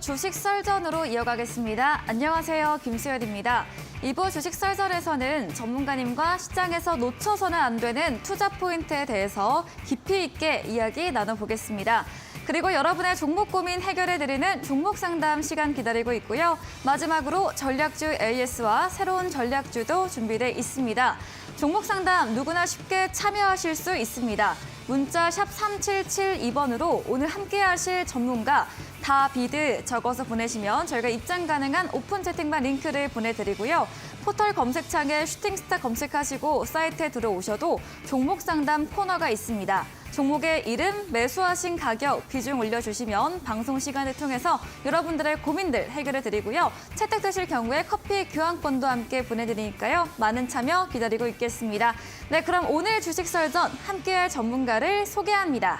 주식 썰전으로 이어가겠습니다. 안녕하세요. 김수연입니다. 이번 주식 썰전에서는 전문가님과 시장에서 놓쳐서는 안 되는 투자 포인트에 대해서 깊이 있게 이야기 나눠보겠습니다. 그리고 여러분의 종목 고민 해결해드리는 종목 상담 시간 기다리고 있고요. 마지막으로 전략주 AS와 새로운 전략주도 준비돼 있습니다. 종목 상담 누구나 쉽게 참여하실 수 있습니다. 문자 샵 3772번으로 오늘 함께 하실 전문가 다비드 적어서 보내시면 저희가 입장 가능한 오픈 채팅방 링크를 보내드리고요. 포털 검색창에 슈팅스타 검색하시고 사이트에 들어오셔도 종목 상담 코너가 있습니다. 종목의 이름, 매수하신 가격, 비중 올려주시면 방송 시간을 통해서 여러분들의 고민들 해결해드리고요. 채택되실 경우에 커피 교환권도 함께 보내드리니까요. 많은 참여 기다리고 있겠습니다. 네, 그럼 오늘 주식 썰전 함께할 전문가를 소개합니다.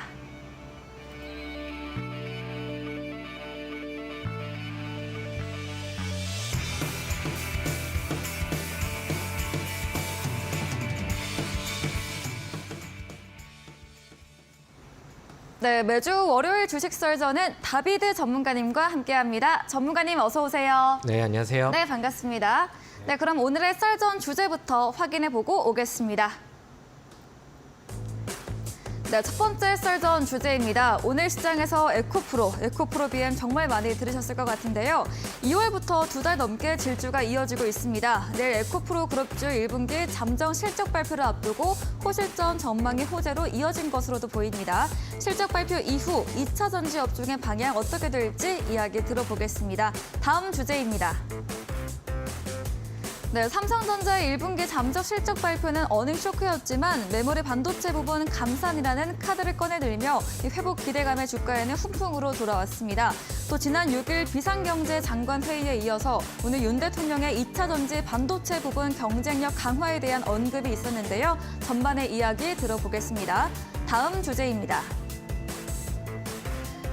네, 매주 월요일 주식 썰전은 다비드 전문가님과 함께합니다. 전문가님 어서 오세요. 네, 안녕하세요. 네, 반갑습니다. 네, 그럼 오늘의 썰전 주제부터 확인해보고 오겠습니다. 네, 첫 번째 썰전 주제입니다. 오늘 시장에서 에코프로 BM 정말 많이 들으셨을 것 같은데요. 2월부터 2달 넘게 질주가 이어지고 있습니다. 내일 에코프로 그룹주 1분기 잠정 실적 발표를 앞두고 호실전 전망이 호재로 이어진 것으로도 보입니다. 실적 발표 이후 2차 전지 업종의 방향 어떻게 될지 이야기 들어보겠습니다. 다음 주제입니다. 네, 삼성전자의 1분기 잠적 실적 발표는 어닝 쇼크였지만 메모리 반도체 부분 감산이라는 카드를 꺼내들며 회복 기대감의 주가에는 훈풍으로 돌아왔습니다. 또 지난 6일 비상경제 장관 회의에 이어서 오늘 윤 대통령의 2차 전지 반도체 부분 경쟁력 강화에 대한 언급이 있었는데요. 전반의 이야기 들어보겠습니다. 다음 주제입니다.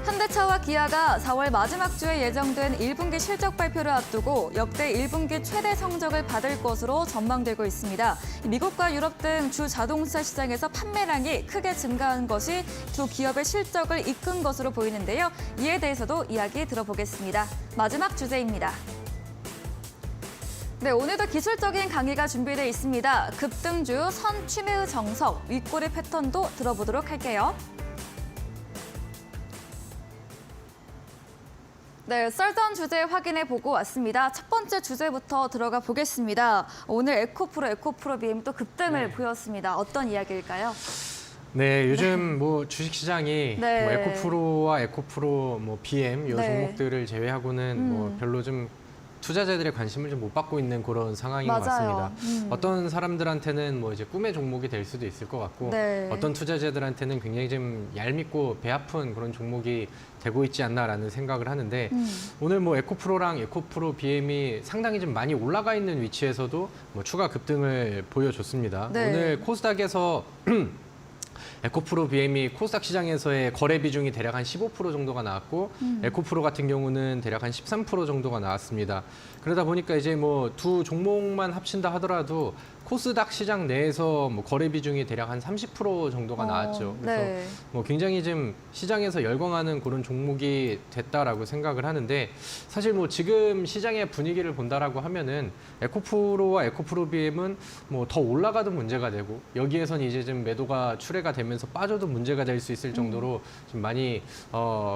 현대차와 기아가 4월 마지막 주에 예정된 1분기 실적 발표를 앞두고 역대 1분기 최대 성적을 받을 것으로 전망되고 있습니다. 미국과 유럽 등 주 자동차 시장에서 판매량이 크게 증가한 것이 두 기업의 실적을 이끈 것으로 보이는데요. 이에 대해서도 이야기 들어보겠습니다. 마지막 주제입니다. 네, 오늘도 기술적인 강의가 준비되어 있습니다. 급등주 선취매의 정석, 윗꼬리 패턴도 들어보도록 할게요. 네, 썰전 주제 확인해보고 왔습니다. 첫 번째 주제부터 들어가 보겠습니다. 오늘 에코프로 BM 또 급등을 보였습니다. 어떤 이야기일까요? 네, 요즘 뭐 주식시장이 뭐 에코프로와 에코프로, 뭐 BM 이 종목들을 제외하고는 뭐 별로 좀 투자자들의 관심을 좀 못 받고 있는 그런 상황인 것 같습니다. 어떤 사람들한테는 뭐 이제 꿈의 종목이 될 수도 있을 것 같고 어떤 투자자들한테는 굉장히 좀 얄밉고 배 아픈 그런 종목이 되고 있지 않나라는 생각을 하는데 오늘 뭐 에코프로랑 에코프로 BM이 상당히 좀 많이 올라가 있는 위치에서도 뭐 추가 급등을 보여줬습니다. 오늘 코스닥에서 에코프로 BM이 코스닥 시장에서의 거래 비중이 대략 한 15% 정도가 나왔고 에코프로 같은 경우는 대략 한 13% 정도가 나왔습니다. 그러다 보니까 이제 뭐 두 종목만 합친다 하더라도 코스닥 시장 내에서 뭐 거래 비중이 대략 한 30% 정도가 나왔죠. 그래서 뭐 굉장히 좀 시장에서 열광하는 그런 종목이 됐다라고 생각을 하는데 사실 뭐 지금 시장의 분위기를 본다라고 하면은 에코프로와 에코프로 BM은 뭐 더 올라가도 문제가 되고 여기에선 이제 좀 매도가 출회가 되면서 빠져도 문제가 될 수 있을 정도로 좀 많이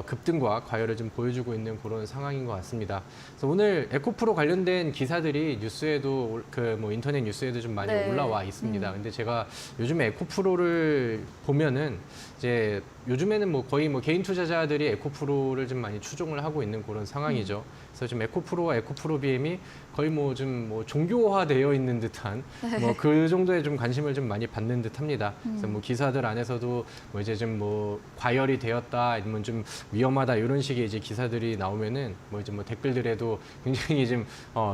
급등과 과열을 좀 보여주고 있는 그런 상황인 것 같습니다. 그래서 오늘 에코프로 관련된 기사들이 뉴스에도 그 뭐 인터넷 뉴스에도 좀 많이 올라와 있습니다. 근데 제가 요즘에 에코프로를 보면은 이제 요즘에는 뭐 거의 뭐 개인 투자자들이 에코프로를 좀 많이 추종을 하고 있는 그런 상황이죠. 그래서 좀 에코프로와 에코프로 BM이 거의 뭐 좀 뭐 종교화되어 있는 듯한 뭐 그 정도의 좀 관심을 좀 많이 받는 듯합니다. 그래서 뭐 기사들 안에서도 뭐 이제 좀 뭐 과열이 되었다, 아니면 좀 위험하다 이런 식의 이제 기사들이 나오면은 뭐 이제 뭐 댓글들에도 굉장히 좀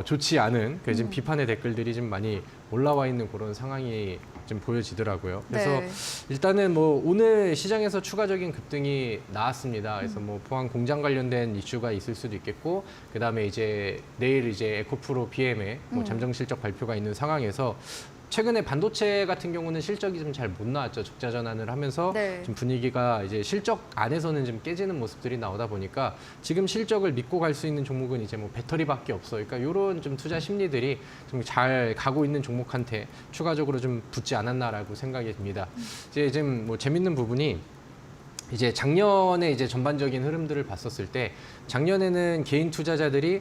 좋지 않은 그 좀 비판의 댓글들이 좀 많이 올라와 있는 그런 상황이 좀 보여지더라고요. 그래서 일단은 뭐 오늘 시장에서 추가적인 급등이 나왔습니다. 그래서 뭐 포항 공장 관련된 이슈가 있을 수도 있겠고, 그다음에 이제 내일 이제 에코프로 BM의 뭐 잠정 실적 발표가 있는 상황에서 최근에 반도체 같은 경우는 실적이 좀 잘 못 나왔죠. 적자 전환을 하면서 네. 좀 분위기가 이제 실적 안에서는 좀 깨지는 모습들이 나오다 보니까 지금 실적을 믿고 갈 수 있는 종목은 이제 뭐 배터리밖에 없어. 그러니까 이런 좀 투자 심리들이 좀 잘 가고 있는 종목한테 추가적으로 좀 붙지 않았나라고 생각이 듭니다. 이제 좀 뭐 재밌는 부분이 이제 작년에 이제 전반적인 흐름들을 봤었을 때 작년에는 개인 투자자들이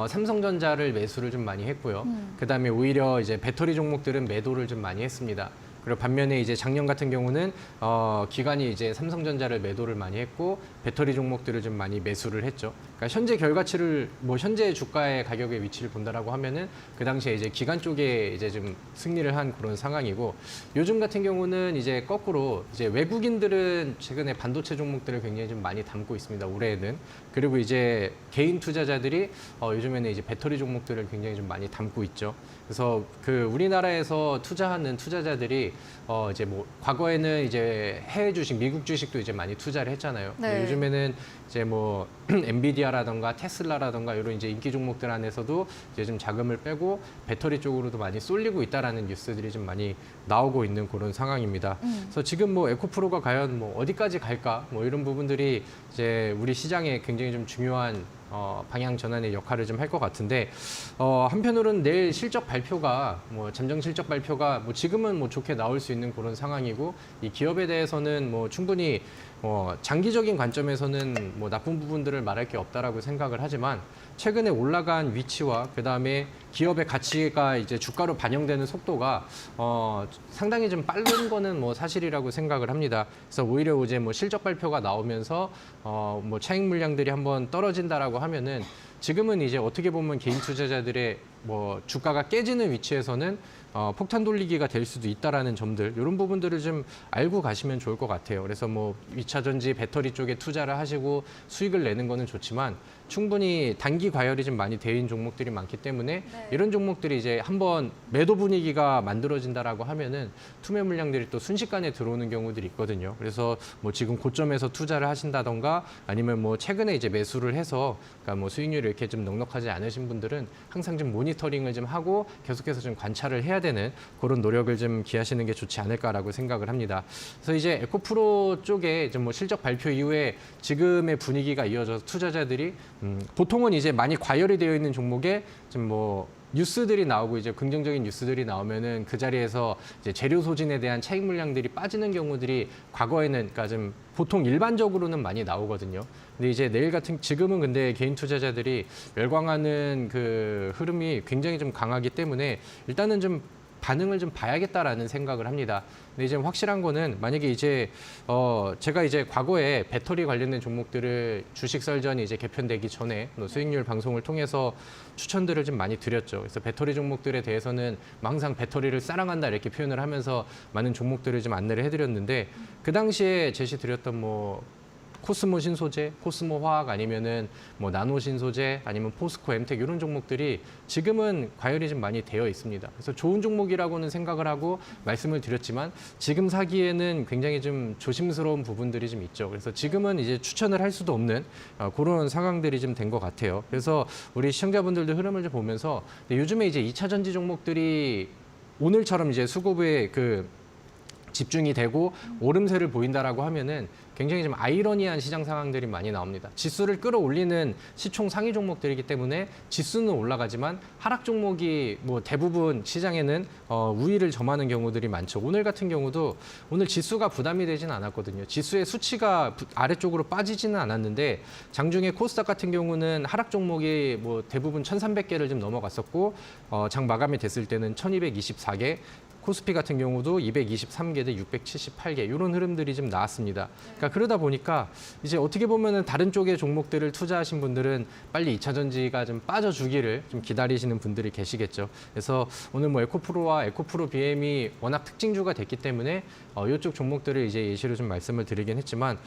삼성전자를 매수를 좀 많이 했고요. 그다음에 오히려 이제 배터리 종목들은 매도를 좀 많이 했습니다. 그리고 반면에 이제 작년 같은 경우는 기관이 이제 삼성전자를 매도를 많이 했고 배터리 종목들을 좀 많이 매수를 했죠. 그러니까 현재 결과치를 뭐 현재 주가의 가격의 위치를 본다라고 하면은 그 당시에 이제 기관 쪽에 이제 좀 승리를 한 그런 상황이고 요즘 같은 경우는 이제 거꾸로 이제 외국인들은 최근에 반도체 종목들을 굉장히 좀 많이 담고 있습니다. 올해에는. 그리고 이제 개인 투자자들이 요즘에는 이제 배터리 종목들을 굉장히 좀 많이 담고 있죠. 그래서 그 우리나라에서 투자하는 투자자들이 이제 뭐 과거에는 이제 해외 주식, 미국 주식도 이제 많이 투자를 했잖아요. 네. 요즘에는 이제 뭐 엔비디아라던가 테슬라라던가 이런 이제 인기 종목들 안에서도 이제 좀 자금을 빼고 배터리 쪽으로도 많이 쏠리고 있다라는 뉴스들이 좀 많이 나오고 있는 그런 상황입니다. 그래서 지금 뭐 에코프로가 과연 뭐 어디까지 갈까 뭐 이런 부분들이 이제 우리 시장에 굉장히 좀 중요한 방향 전환의 역할을 좀 할 것 같은데 한편으로는 내일 실적 발표가 뭐 잠정 실적 발표가 뭐 지금은 뭐 좋게 나올 수 있는 그런 상황이고 이 기업에 대해서는 뭐 충분히 장기적인 관점에서는 뭐 나쁜 부분들을 말할 게 없다라고 생각을 하지만 최근에 올라간 위치와 그다음에 기업의 가치가 이제 주가로 반영되는 속도가 상당히 좀 빠른 거는 뭐 사실이라고 생각을 합니다. 그래서 오히려 이제 뭐 실적 발표가 나오면서 뭐 차익 물량들이 한번 떨어진다라고 하면은 지금은 이제 어떻게 보면 개인 투자자들의 뭐 주가가 깨지는 위치에서는 폭탄 돌리기가 될 수도 있다라는 점들 이런 부분들을 좀 알고 가시면 좋을 것 같아요. 그래서 뭐 2차 전지 배터리 쪽에 투자를 하시고 수익을 내는 거는 좋지만 충분히 단기 과열이 좀 많이 되어 있는 종목들이 많기 때문에 네. 이런 종목들이 이제 한번 매도 분위기가 만들어진다라고 하면은 투매 물량들이 또 순식간에 들어오는 경우들이 있거든요. 그래서 뭐 지금 고점에서 투자를 하신다던가 아니면 뭐 최근에 이제 매수를 해서 그러니까 뭐 수익률이 이렇게 좀 넉넉하지 않으신 분들은 항상 좀 모니터링을 좀 하고 계속해서 좀 관찰을 해야 되는 그런 노력을 좀 기하시는 게 좋지 않을까라고 생각을 합니다. 그래서 이제 에코프로 쪽에 좀 뭐 실적 발표 이후에 지금의 분위기가 이어져서 투자자들이 보통은 이제 많이 과열이 되어 있는 종목에 좀 뭐 뉴스들이 나오고 이제 긍정적인 뉴스들이 나오면은 그 자리에서 이제 재료 소진에 대한 차익 물량들이 빠지는 경우들이 과거에는 그러니까 좀 보통 일반적으로는 많이 나오거든요. 근데 이제 내일 같은 지금은 근데 개인 투자자들이 열광하는 그 흐름이 굉장히 좀 강하기 때문에 일단은 좀 반응을 좀 봐야겠다라는 생각을 합니다. 근데 이제 확실한 거는 만약에 이제 제가 이제 과거에 배터리 관련된 종목들을 주식 썰전이 이제 개편되기 전에 수익률 방송을 통해서 추천들을 좀 많이 드렸죠. 그래서 배터리 종목들에 대해서는 항상 배터리를 사랑한다 이렇게 표현을 하면서 많은 종목들을 좀 안내를 해드렸는데 그 당시에 제시드렸던 뭐 코스모 신소재, 코스모 화학 아니면은 뭐 나노 신소재 아니면 포스코 엠텍 이런 종목들이 지금은 과열이 좀 많이 되어 있습니다. 그래서 좋은 종목이라고는 생각을 하고 말씀을 드렸지만 지금 사기에는 굉장히 좀 조심스러운 부분들이 좀 있죠. 그래서 지금은 이제 추천을 할 수도 없는 그런 상황들이 좀 된 것 같아요. 그래서 우리 시청자분들도 흐름을 좀 보면서 요즘에 이제 2차 전지 종목들이 오늘처럼 이제 수급에 그 집중이 되고 오름세를 보인다라고 하면은 굉장히 좀 아이러니한 시장 상황들이 많이 나옵니다. 지수를 끌어올리는 시총 상위 종목들이기 때문에 지수는 올라가지만 하락 종목이 뭐 대부분 시장에는 우위를 점하는 경우들이 많죠. 오늘 같은 경우도 오늘 지수가 부담이 되진 않았거든요. 지수의 수치가 아래쪽으로 빠지지는 않았는데 장중에 코스닥 같은 경우는 하락 종목이 뭐 대부분 1,300개를 좀 넘어갔었고 장 마감이 됐을 때는 1,224개. 코스피 같은 경우도 223개 대 678개 이런 흐름들이 좀 나왔습니다. 그러니까 그러다 보니까 이제 어떻게 보면은 다른 쪽의 종목들을 투자하신 분들은 빨리 2차 전지가 좀 빠져주기를 좀 기다리시는 분들이 계시겠죠. 그래서 오늘 뭐 에코프로와 에코프로 BM이 워낙 특징주가 됐기 때문에 이쪽 종목들을 이제 예시로 좀 말씀을 드리긴 했지만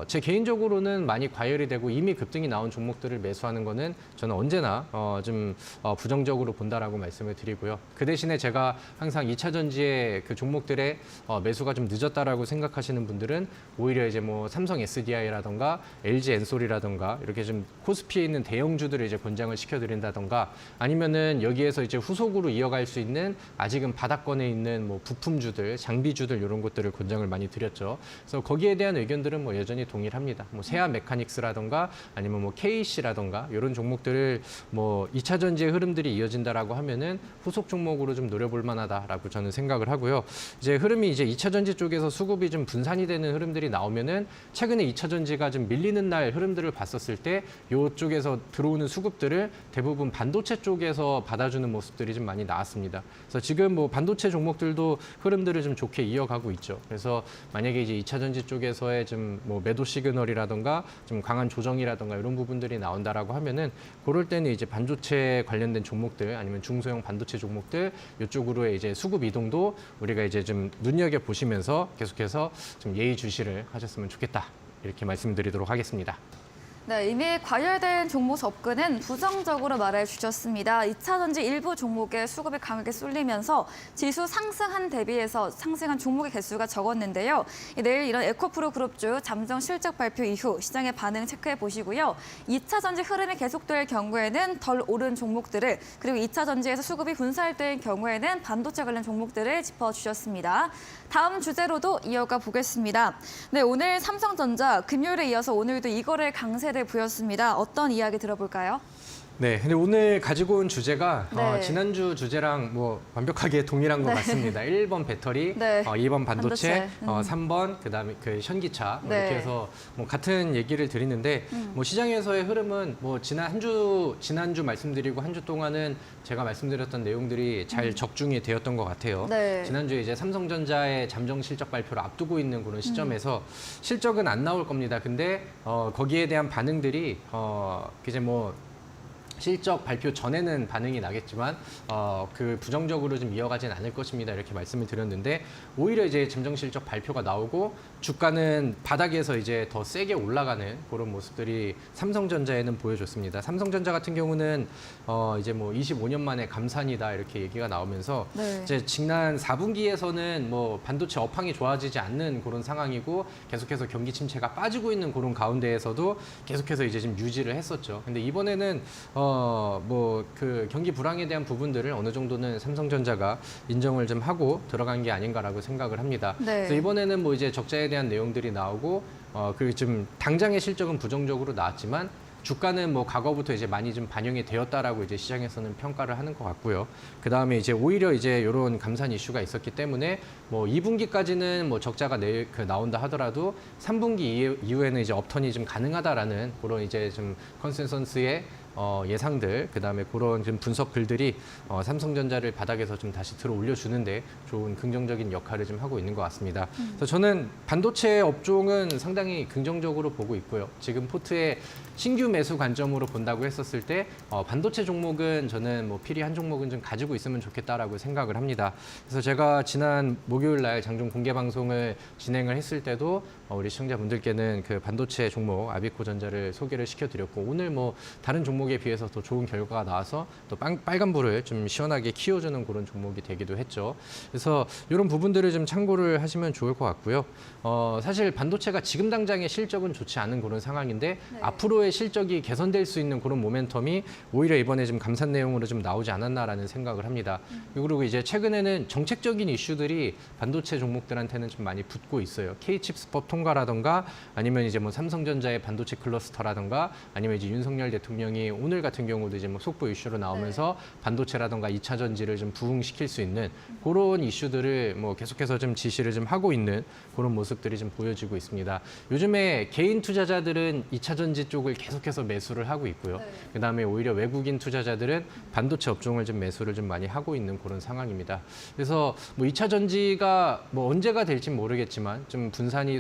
제 개인적으로는 많이 과열이 되고 이미 급등이 나온 종목들을 매수하는 거는 저는 언제나 좀 부정적으로 본다라고 말씀을 드리고요. 그 대신에 제가 항상 2차 전지의 그 종목들의 매수가 좀 늦었다라고 생각하시는 분들은 오히려 이제 뭐 삼성 SDI라던가 LG 엔솔이라던가 이렇게 좀 코스피에 있는 대형주들을 이제 권장을 시켜드린다던가 아니면은 여기에서 이제 후속으로 이어갈 수 있는 아직은 바닥권에 있는 뭐 부품주들, 장비주들 이런 것들을 권장을 많이 드렸죠. 그래서 거기에 대한 의견들은 뭐 여전히 동일합니다. 뭐 세아 메카닉스라던가 아니면 뭐 KC라던가 이런 종목들을 뭐 2차 전지의 흐름들이 이어진다라고 하면은 후속 종목으로 좀 노려볼 만하다라고 저는 생각을 하고요. 이제 흐름이 이제 2차 전지 쪽에서 수급이 좀 분산이 되는 흐름들이 나오면은 최근에 2차 전지가 좀 밀리는 날 흐름들을 봤었을 때 이쪽에서 들어오는 수급들을 대부분 반도체 쪽에서 받아주는 모습들이 좀 많이 나왔습니다. 그래서 지금 뭐 반도체 종목들도 흐름들을 좀 좋게 이어가고 있죠. 그래서 만약에 이제 2차 전지 쪽에서의 좀 뭐 매도 시그널이라던가 좀 강한 조정이라던가 이런 부분들이 나온다라고 하면은 그럴 때는 이제 반도체 관련된 종목들 아니면 중소형 반도체 종목들 이쪽으로의 이제 수급 이동도 우리가 이제 좀 눈여겨 보시면서 계속해서 좀 예의주시를 하셨으면 좋겠다 이렇게 말씀드리도록 하겠습니다. 네, 이미 과열된 종목 접근은 부정적으로 말해주셨습니다. 2차 전지 일부 종목의 수급이 강하게 쏠리면서 지수 상승한 대비해서 상승한 종목의 개수가 적었는데요. 내일 이런 에코프로 그룹주 잠정 실적 발표 이후 시장의 반응 체크해 보시고요. 2차 전지 흐름이 계속될 경우에는 덜 오른 종목들을 그리고 2차 전지에서 수급이 분산될 경우에는 반도체 관련 종목들을 짚어주셨습니다. 다음 주제로도 이어가 보겠습니다. 네, 오늘 삼성전자 금요일에 이어서 오늘도 이거를 강세를 보였습니다. 어떤 이야기 들어볼까요? 네, 근데 오늘 가지고 온 주제가 네. 지난주 주제랑 뭐 완벽하게 동일한 것 네. 같습니다. 1번 배터리, 네. 2번 반도체, 반도체. 3번 그다음에 그 현기차 뭐 네. 이렇게 해서 뭐 같은 얘기를 드리는데 뭐 시장에서의 흐름은 뭐 지난주 말씀드리고 한 주 동안은 제가 말씀드렸던 내용들이 잘 적중이 되었던 것 같아요. 네. 지난주에 이제 삼성전자의 잠정 실적 발표를 앞두고 있는 그런 시점에서 실적은 안 나올 겁니다. 근데 거기에 대한 반응들이 이제 뭐 실적 발표 전에는 반응이 나겠지만 그 부정적으로 좀 이어가진 않을 것입니다. 이렇게 말씀을 드렸는데 오히려 이제 잠정 실적 발표가 나오고 주가는 바닥에서 이제 더 세게 올라가는 그런 모습들이 삼성전자에는 보여줬습니다. 삼성전자 같은 경우는 이제 뭐 25년 만에 감산이다 이렇게 얘기가 나오면서 네. 이제 지난 4분기에서는 뭐 반도체 업황이 좋아지지 않는 그런 상황이고 계속해서 경기 침체가 빠지고 있는 그런 가운데에서도 계속해서 이제 좀 유지를 했었죠. 근데 이번에는 뭐 그 경기 불황에 대한 부분들을 어느 정도는 삼성전자가 인정을 좀 하고 들어간 게 아닌가라고 생각을 합니다. 네. 그래서 이번에는 뭐 이제 적자에 대한 내용들이 나오고 그 좀 당장의 실적은 부정적으로 나왔지만 주가는 뭐 과거부터 이제 많이 좀 반영이 되었다라고 이제 시장에서는 평가를 하는 것 같고요. 그 다음에 이제 오히려 이제 이런 감산 이슈가 있었기 때문에 뭐 2분기까지는 뭐 적자가 나온다 하더라도 3분기 이후에는 이제 업턴이 좀 가능하다라는 그런 이제 좀 컨센서스의 예상들, 그다음에 그런 좀 분석 글들이 삼성전자를 바닥에서 좀 다시 들어 올려주는데 좋은 긍정적인 역할을 좀 하고 있는 것 같습니다. 그래서 저는 반도체 업종은 상당히 긍정적으로 보고 있고요. 지금 포트의 신규 매수 관점으로 본다고 했었을 때 반도체 종목은 저는 뭐 필히 한 종목은 좀 가지고 있으면 좋겠다라고 생각을 합니다. 그래서 제가 지난 목요일 날 장중 공개 방송을 진행을 했을 때도 우리 시청자분들께는 그 반도체 종목 아비코전자를 소개를 시켜드렸고 오늘 뭐 다른 종목에 비해서 더 좋은 결과가 나와서 또 빨간불을 좀 시원하게 키워주는 그런 종목이 되기도 했죠. 그래서 이런 부분들을 좀 참고를 하시면 좋을 것 같고요. 사실 반도체가 지금 당장의 실적은 좋지 않은 그런 상황인데 네. 앞으로의 실적이 개선될 수 있는 그런 모멘텀이 오히려 이번에 좀 감산 내용으로 좀 나오지 않았나라는 생각을 합니다. 그리고 이제 최근에는 정책적인 이슈들이 반도체 종목들한테는 좀 많이 붙고 있어요. K칩스법 통과라던가 아니면 이제 뭐 삼성전자의 반도체 클러스터라던가 아니면 이제 윤석열 대통령이 오늘 같은 경우도 이제 뭐 속보 이슈로 나오면서 반도체라던가 2차 전지를 좀 부흥시킬 수 있는 그런 이슈들을 뭐 계속해서 좀 지시를 좀 하고 있는 그런 모습들이 좀 보여지고 있습니다. 요즘에 개인 투자자들은 2차 전지 쪽을 계속해서 매수를 하고 있고요. 네. 그다음에 오히려 외국인 투자자들은 반도체 업종을 좀 매수를 좀 많이 하고 있는 그런 상황입니다. 그래서 뭐 2차 전지가 뭐 언제가 될지 모르겠지만 좀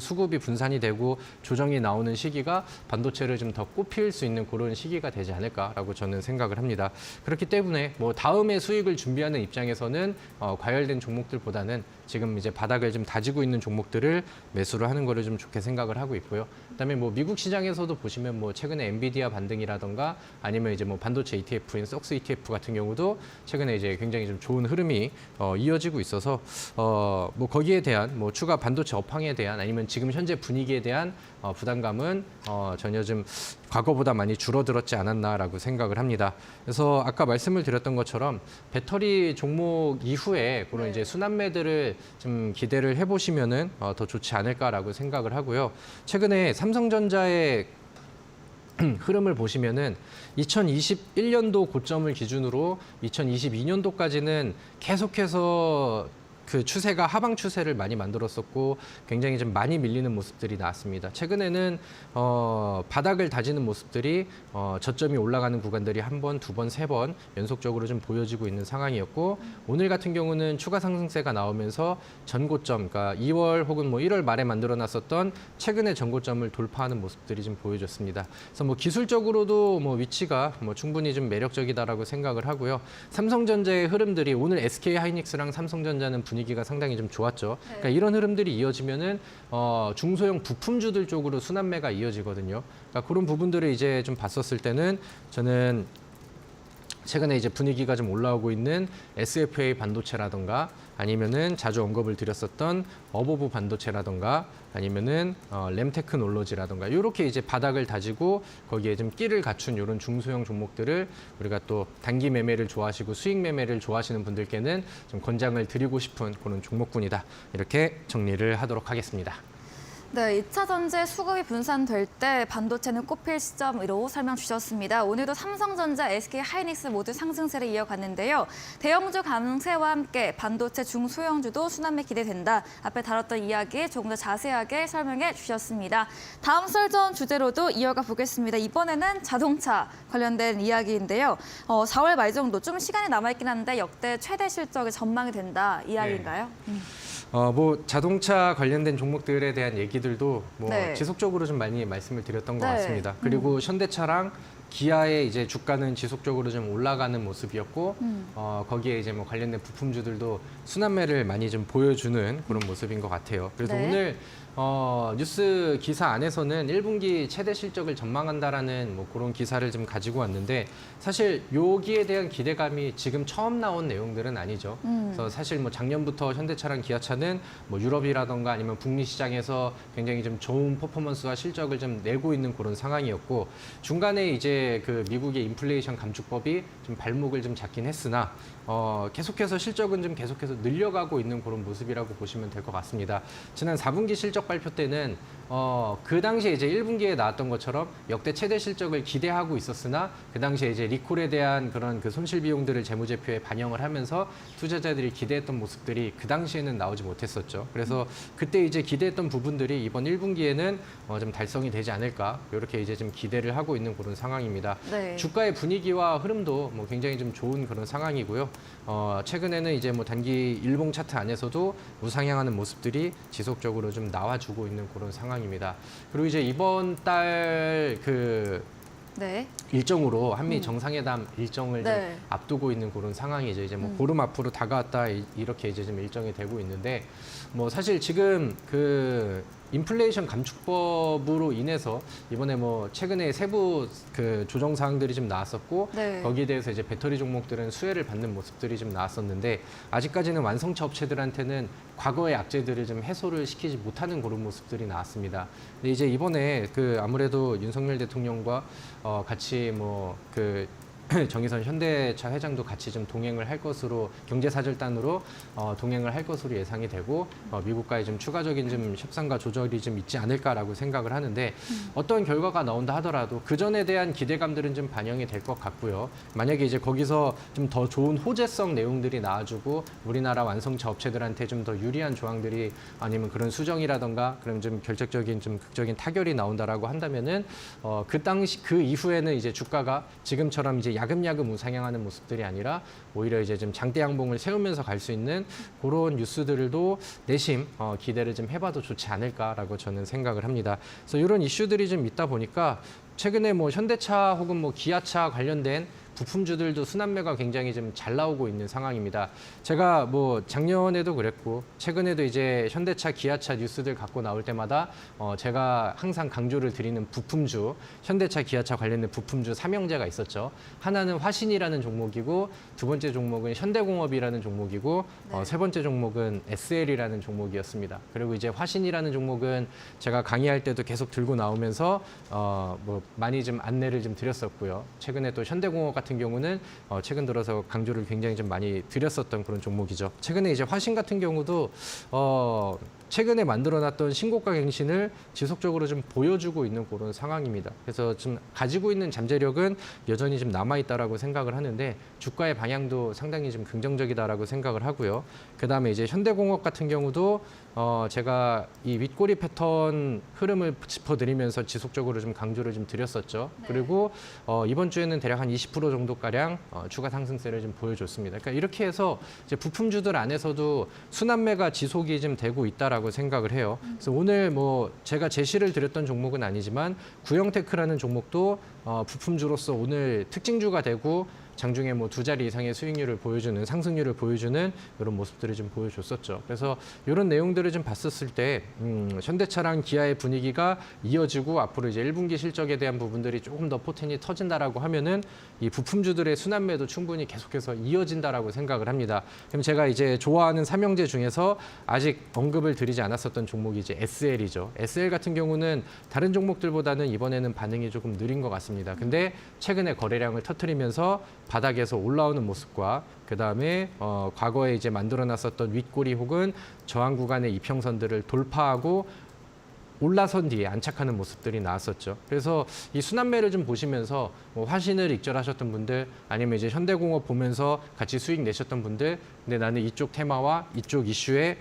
수급이 분산이 되고 조정이 나오는 시기가 반도체를 좀 더 꼽힐 수 있는 그런 시기가 되지 않을까라고 저는 생각을 합니다. 그렇기 때문에 뭐 다음에 수익을 준비하는 입장에서는 과열된 종목들보다는 지금 이제 바닥을 좀 다지고 있는 종목들을 매수를 하는 거를 좀 좋게 생각을 하고 있고요. 그다음에 뭐 미국 시장에서도 보시면 뭐 최근에 엔비디아 반등이라던가 아니면 이제 뭐 반도체 ETF인 썩스 ETF 같은 경우도 최근에 이제 굉장히 좀 좋은 흐름이 이어지고 있어서 뭐 거기에 대한 뭐 추가 반도체 업황에 대한 아니면 지금 현재 분위기에 대한 부담감은 전혀 좀 과거보다 많이 줄어들었지 않았나라고 생각을 합니다. 그래서 아까 말씀을 드렸던 것처럼 배터리 종목 이후에 그런 이제 순환매들을 좀 기대를 해보시면은 더 좋지 않을까라고 생각을 하고요. 최근에 삼성전자의 흐름을 보시면은 2021년도 고점을 기준으로 2022년도까지는 계속해서 그 추세가 하방 추세를 많이 만들었었고 굉장히 좀 많이 밀리는 모습들이 나왔습니다. 최근에는 바닥을 다지는 모습들이 저점이 올라가는 구간들이 한 번, 두 번, 세 번 연속적으로 좀 보여지고 있는 상황이었고 오늘 같은 경우는 추가 상승세가 나오면서 전고점, 그러니까 2월 혹은 뭐 1월 말에 만들어놨었던 최근의 전고점을 돌파하는 모습들이 좀 보여졌습니다. 그래서 뭐 기술적으로도 뭐 위치가 뭐 충분히 좀 매력적이다라고 생각을 하고요. 삼성전자의 흐름들이 오늘 SK 하이닉스랑 삼성전자는 분위기가 상당히 좀 좋았죠. 그러니까 이런 흐름들이 이어지면은 중소형 부품주들 쪽으로 순환매가 이어지거든요. 그러니까 그런 부분들을 이제 좀 봤었을 때는 저는 최근에 이제 분위기가 좀 올라오고 있는 SFA 반도체라던가 아니면은 자주 언급을 드렸었던 어보브 반도체라던가 아니면은 램테크놀로지라던가 이렇게 이제 바닥을 다지고 거기에 좀 끼를 갖춘 이런 중소형 종목들을 우리가 또 단기 매매를 좋아하시고 수익 매매를 좋아하시는 분들께는 좀 권장을 드리고 싶은 그런 종목군이다. 이렇게 정리를 하도록 하겠습니다. 네, 2차 전지 수급이 분산될 때 반도체는 꼽힐 시점으로 설명 주셨습니다. 오늘도 삼성전자, SK 하이닉스 모두 상승세를 이어갔는데요. 대형주 강세와 함께 반도체 중소형주도 순환매 기대된다. 앞에 다뤘던 이야기 조금 더 자세하게 설명해 주셨습니다. 다음 썰전 주제로도 이어가 보겠습니다. 이번에는 자동차 관련된 이야기인데요. 4월 말 정도 좀 시간이 남아있긴 한데 역대 최대 실적이 전망이 된다 이야기인가요? 네. 뭐 자동차 관련된 종목들에 대한 얘기들도 뭐 네. 지속적으로 좀 많이 말씀을 드렸던 것 네. 같습니다. 그리고 현대차랑 기아의 이제 주가는 지속적으로 좀 올라가는 모습이었고 거기에 이제 뭐 관련된 부품주들도 순환매를 많이 좀 보여주는 그런 모습인 것 같아요. 그래서 네. 오늘 뉴스 기사 안에서는 1분기 최대 실적을 전망한다라는 뭐 그런 기사를 좀 가지고 왔는데 사실 여기에 대한 기대감이 지금 처음 나온 내용들은 아니죠. 그래서 사실 뭐 작년부터 현대차랑 기아차는 뭐 유럽이라던가 아니면 북미 시장에서 굉장히 좀 좋은 퍼포먼스와 실적을 좀 내고 있는 그런 상황이었고 중간에 이제 그 미국의 인플레이션 감축법이 좀 발목을 좀 잡긴 했으나 계속해서 실적은 좀 계속해서 늘려가고 있는 그런 모습이라고 보시면 될 것 같습니다. 지난 4분기 실적 발표 때는 그 당시에 이제 1분기에 나왔던 것처럼 역대 최대 실적을 기대하고 있었으나 그 당시에 이제 리콜에 대한 그런 그 손실 비용들을 재무제표에 반영을 하면서 투자자들이 기대했던 모습들이 그 당시에는 나오지 못했었죠. 그래서 그때 이제 기대했던 부분들이 이번 1분기에는 좀 달성이 되지 않을까 이렇게 이제 좀 기대를 하고 있는 그런 상황입니다. 네. 주가의 분위기와 흐름도 뭐 굉장히 좀 좋은 그런 상황이고요. 최근에는 이제 뭐 단기 일봉 차트 안에서도 우상향하는 모습들이 지속적으로 좀 나와주고 있는 그런 상황입니다. 그리고 이제 이번 달 그 네. 일정으로 한미 정상회담 일정을 좀 네. 앞두고 있는 그런 상황이죠. 이제 뭐 보름 앞으로 다가왔다 이렇게 이제 좀 일정이 되고 있는데 뭐 사실 지금 그 인플레이션 감축법으로 인해서 이번에 뭐 최근에 세부 그 조정 사항들이 좀 나왔었고 네. 거기에 대해서 이제 배터리 종목들은 수혜를 받는 모습들이 좀 나왔었는데 아직까지는 완성차 업체들한테는 과거의 악재들을 좀 해소를 시키지 못하는 그런 모습들이 나왔습니다. 근데 이제 이번에 그 아무래도 윤석열 대통령과 같이 뭐 그 정의선 현대차 회장도 같이 좀 동행을 할 것으로 경제사절단으로 동행을 할 것으로 예상이 되고 미국과의 좀 추가적인 좀 협상과 조절이 좀 있지 않을까라고 생각을 하는데 어떤 결과가 나온다 하더라도 그 전에 대한 기대감들은 좀 반영이 될 것 같고요. 만약에 이제 거기서 좀 더 좋은 호재성 내용들이 나와주고 우리나라 완성차 업체들한테 좀 더 유리한 조항들이 아니면 그런 수정이라던가 그런 좀 결정적인 좀 극적인 타결이 나온다라고 한다면은 그 당시 그 이후에는 이제 주가가 지금처럼 이제 야금야금 우상향하는 모습들이 아니라 오히려 이제 좀 장대 양봉을 세우면서 갈 수 있는 그런 뉴스들도 내심 기대를 좀 해봐도 좋지 않을까라고 저는 생각을 합니다. 그래서 이런 이슈들이 좀 있다 보니까 최근에 뭐 현대차 혹은 뭐 기아차 관련된 부품주들도 순환매가 굉장히 좀 잘 나오고 있는 상황입니다. 제가 뭐 작년에도 그랬고 최근에도 이제 현대차, 기아차 뉴스들 갖고 나올 때마다 제가 항상 강조를 드리는 부품주, 현대차, 기아차 관련된 부품주 삼형제가 있었죠. 하나는 화신이라는 종목이고 두 번째 종목은 현대공업이라는 종목이고 세 번째 종목은 SL이라는 종목이었습니다. 그리고 이제 화신이라는 종목은 제가 강의할 때도 계속 들고 나오면서 뭐 많이 좀 안내를 좀 드렸었고요. 최근에 또 현대공업 같은 경우는 최근 들어서 강조를 굉장히 좀 많이 드렸었던 그런 종목이죠. 최근에 이제 화신 같은 경우도 최근에 만들어놨던 신고가 갱신을 지속적으로 좀 보여주고 있는 그런 상황입니다. 그래서 좀 가지고 있는 잠재력은 여전히 좀 남아있다라고 생각을 하는데 주가의 방향도 상당히 좀 긍정적이다라고 생각을 하고요. 그다음에 이제 현대공업 같은 경우도 제가 이 윗꼬리 패턴 흐름을 짚어드리면서 지속적으로 좀 강조를 좀 드렸었죠. 네. 그리고 이번 주에는 대략 한 20% 정도가량 추가 상승세를 좀 보여줬습니다. 그러니까 이렇게 해서 이제 부품주들 안에서도 순환매가 지속이 좀 되고 있다라고 생각을 해요. 그래서 오늘 뭐 제가 제시를 드렸던 종목은 아니지만 구형테크라는 종목도 부품주로서 오늘 특징주가 되고 장중에 뭐 2자리 이상의 수익률을 보여주는 상승률을 보여주는 이런 모습들을 좀 보여줬었죠. 그래서 이런 내용들을 좀 봤었을 때 현대차랑 기아의 분위기가 이어지고 앞으로 이제 1분기 실적에 대한 부분들이 조금 더 포텐이 터진다라고 하면은 이 부품주들의 순환매도 충분히 계속해서 이어진다라고 생각을 합니다. 그럼 제가 이제 좋아하는 삼형제 중에서 아직 언급을 드리지 않았었던 종목이 이제 SL이죠. SL 같은 경우는 다른 종목들보다는 이번에는 반응이 조금 느린 것 같습니다. 근데 최근에 거래량을 터뜨리면서 바닥에서 올라오는 모습과 그다음에 과거에 이제 만들어놨었던 윗꼬리 혹은 저항 구간의 이평선들을 돌파하고 올라선 뒤에 안착하는 모습들이 나왔었죠. 그래서 이 순환매를 좀 보시면서 뭐 화신을 익절하셨던 분들 아니면 이제 현대공업 보면서 같이 수익 내셨던 분들 근데 나는 이쪽 테마와 이쪽 이슈에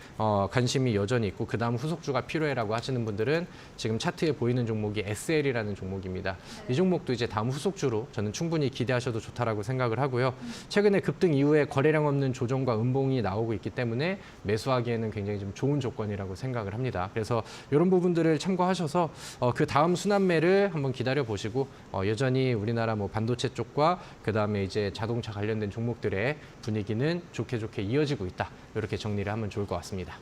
관심이 여전히 있고 그다음 후속주가 필요해라고 하시는 분들은 지금 차트에 보이는 종목이 SL이라는 종목입니다. 이 종목도 이제 다음 후속주로 저는 충분히 기대하셔도 좋다라고 생각을 하고요. 최근에 급등 이후에 거래량 없는 조정과 음봉이 나오고 있기 때문에 매수하기에는 굉장히 좀 좋은 조건이라고 생각을 합니다. 그래서 이런 부분들을 참고하셔서 그 다음 순환매를 한번 기다려 보시고 여전히 우리나라 뭐 반도체 쪽과 그다음에 이제 자동차 관련된 종목들의 분위기는 좋게 이어지고 있다. 이렇게 정리를 하면 좋을 것 같습니다.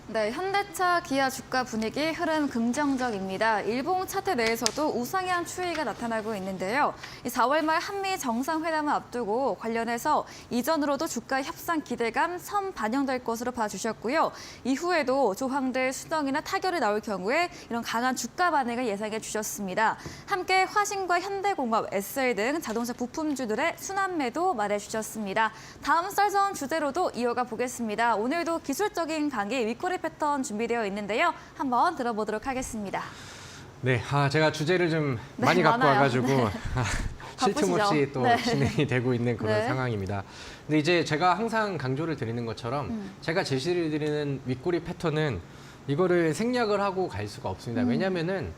네, 현대차, 기아 주가 분위기 흐름 긍정적입니다. 일봉 차트 내에서도 우상향 추이가 나타나고 있는데요. 4월 말 한미 정상회담을 앞두고 관련해서 이전으로도 주가 협상 기대감 선반영될 것으로 봐주셨고요. 이후에도 조황들 수정이나 타결이 나올 경우에 이런 강한 주가 반응을 예상해 주셨습니다. 함께 화신과 현대공업, SL 등 자동차 부품주들의 순환매도 말해주셨습니다. 다음 썰전 주제로도 이어가 보겠습니다. 오늘도 기술적인 강의 윗꼬리 패턴 준비되어 있는데요. 한번 들어보도록 하겠습니다. 네, 제가 주제를 좀 많이 갖고 많아요. 와가지고 네. 쉴 틈 없이 또 네. 진행이 되고 있는 그런 네. 상황입니다. 근데 이제 제가 항상 강조를 드리는 것처럼 제가 제시를 드리는 윗꼬리 패턴은 이거를 생략을 하고 갈 수가 없습니다. 왜냐하면은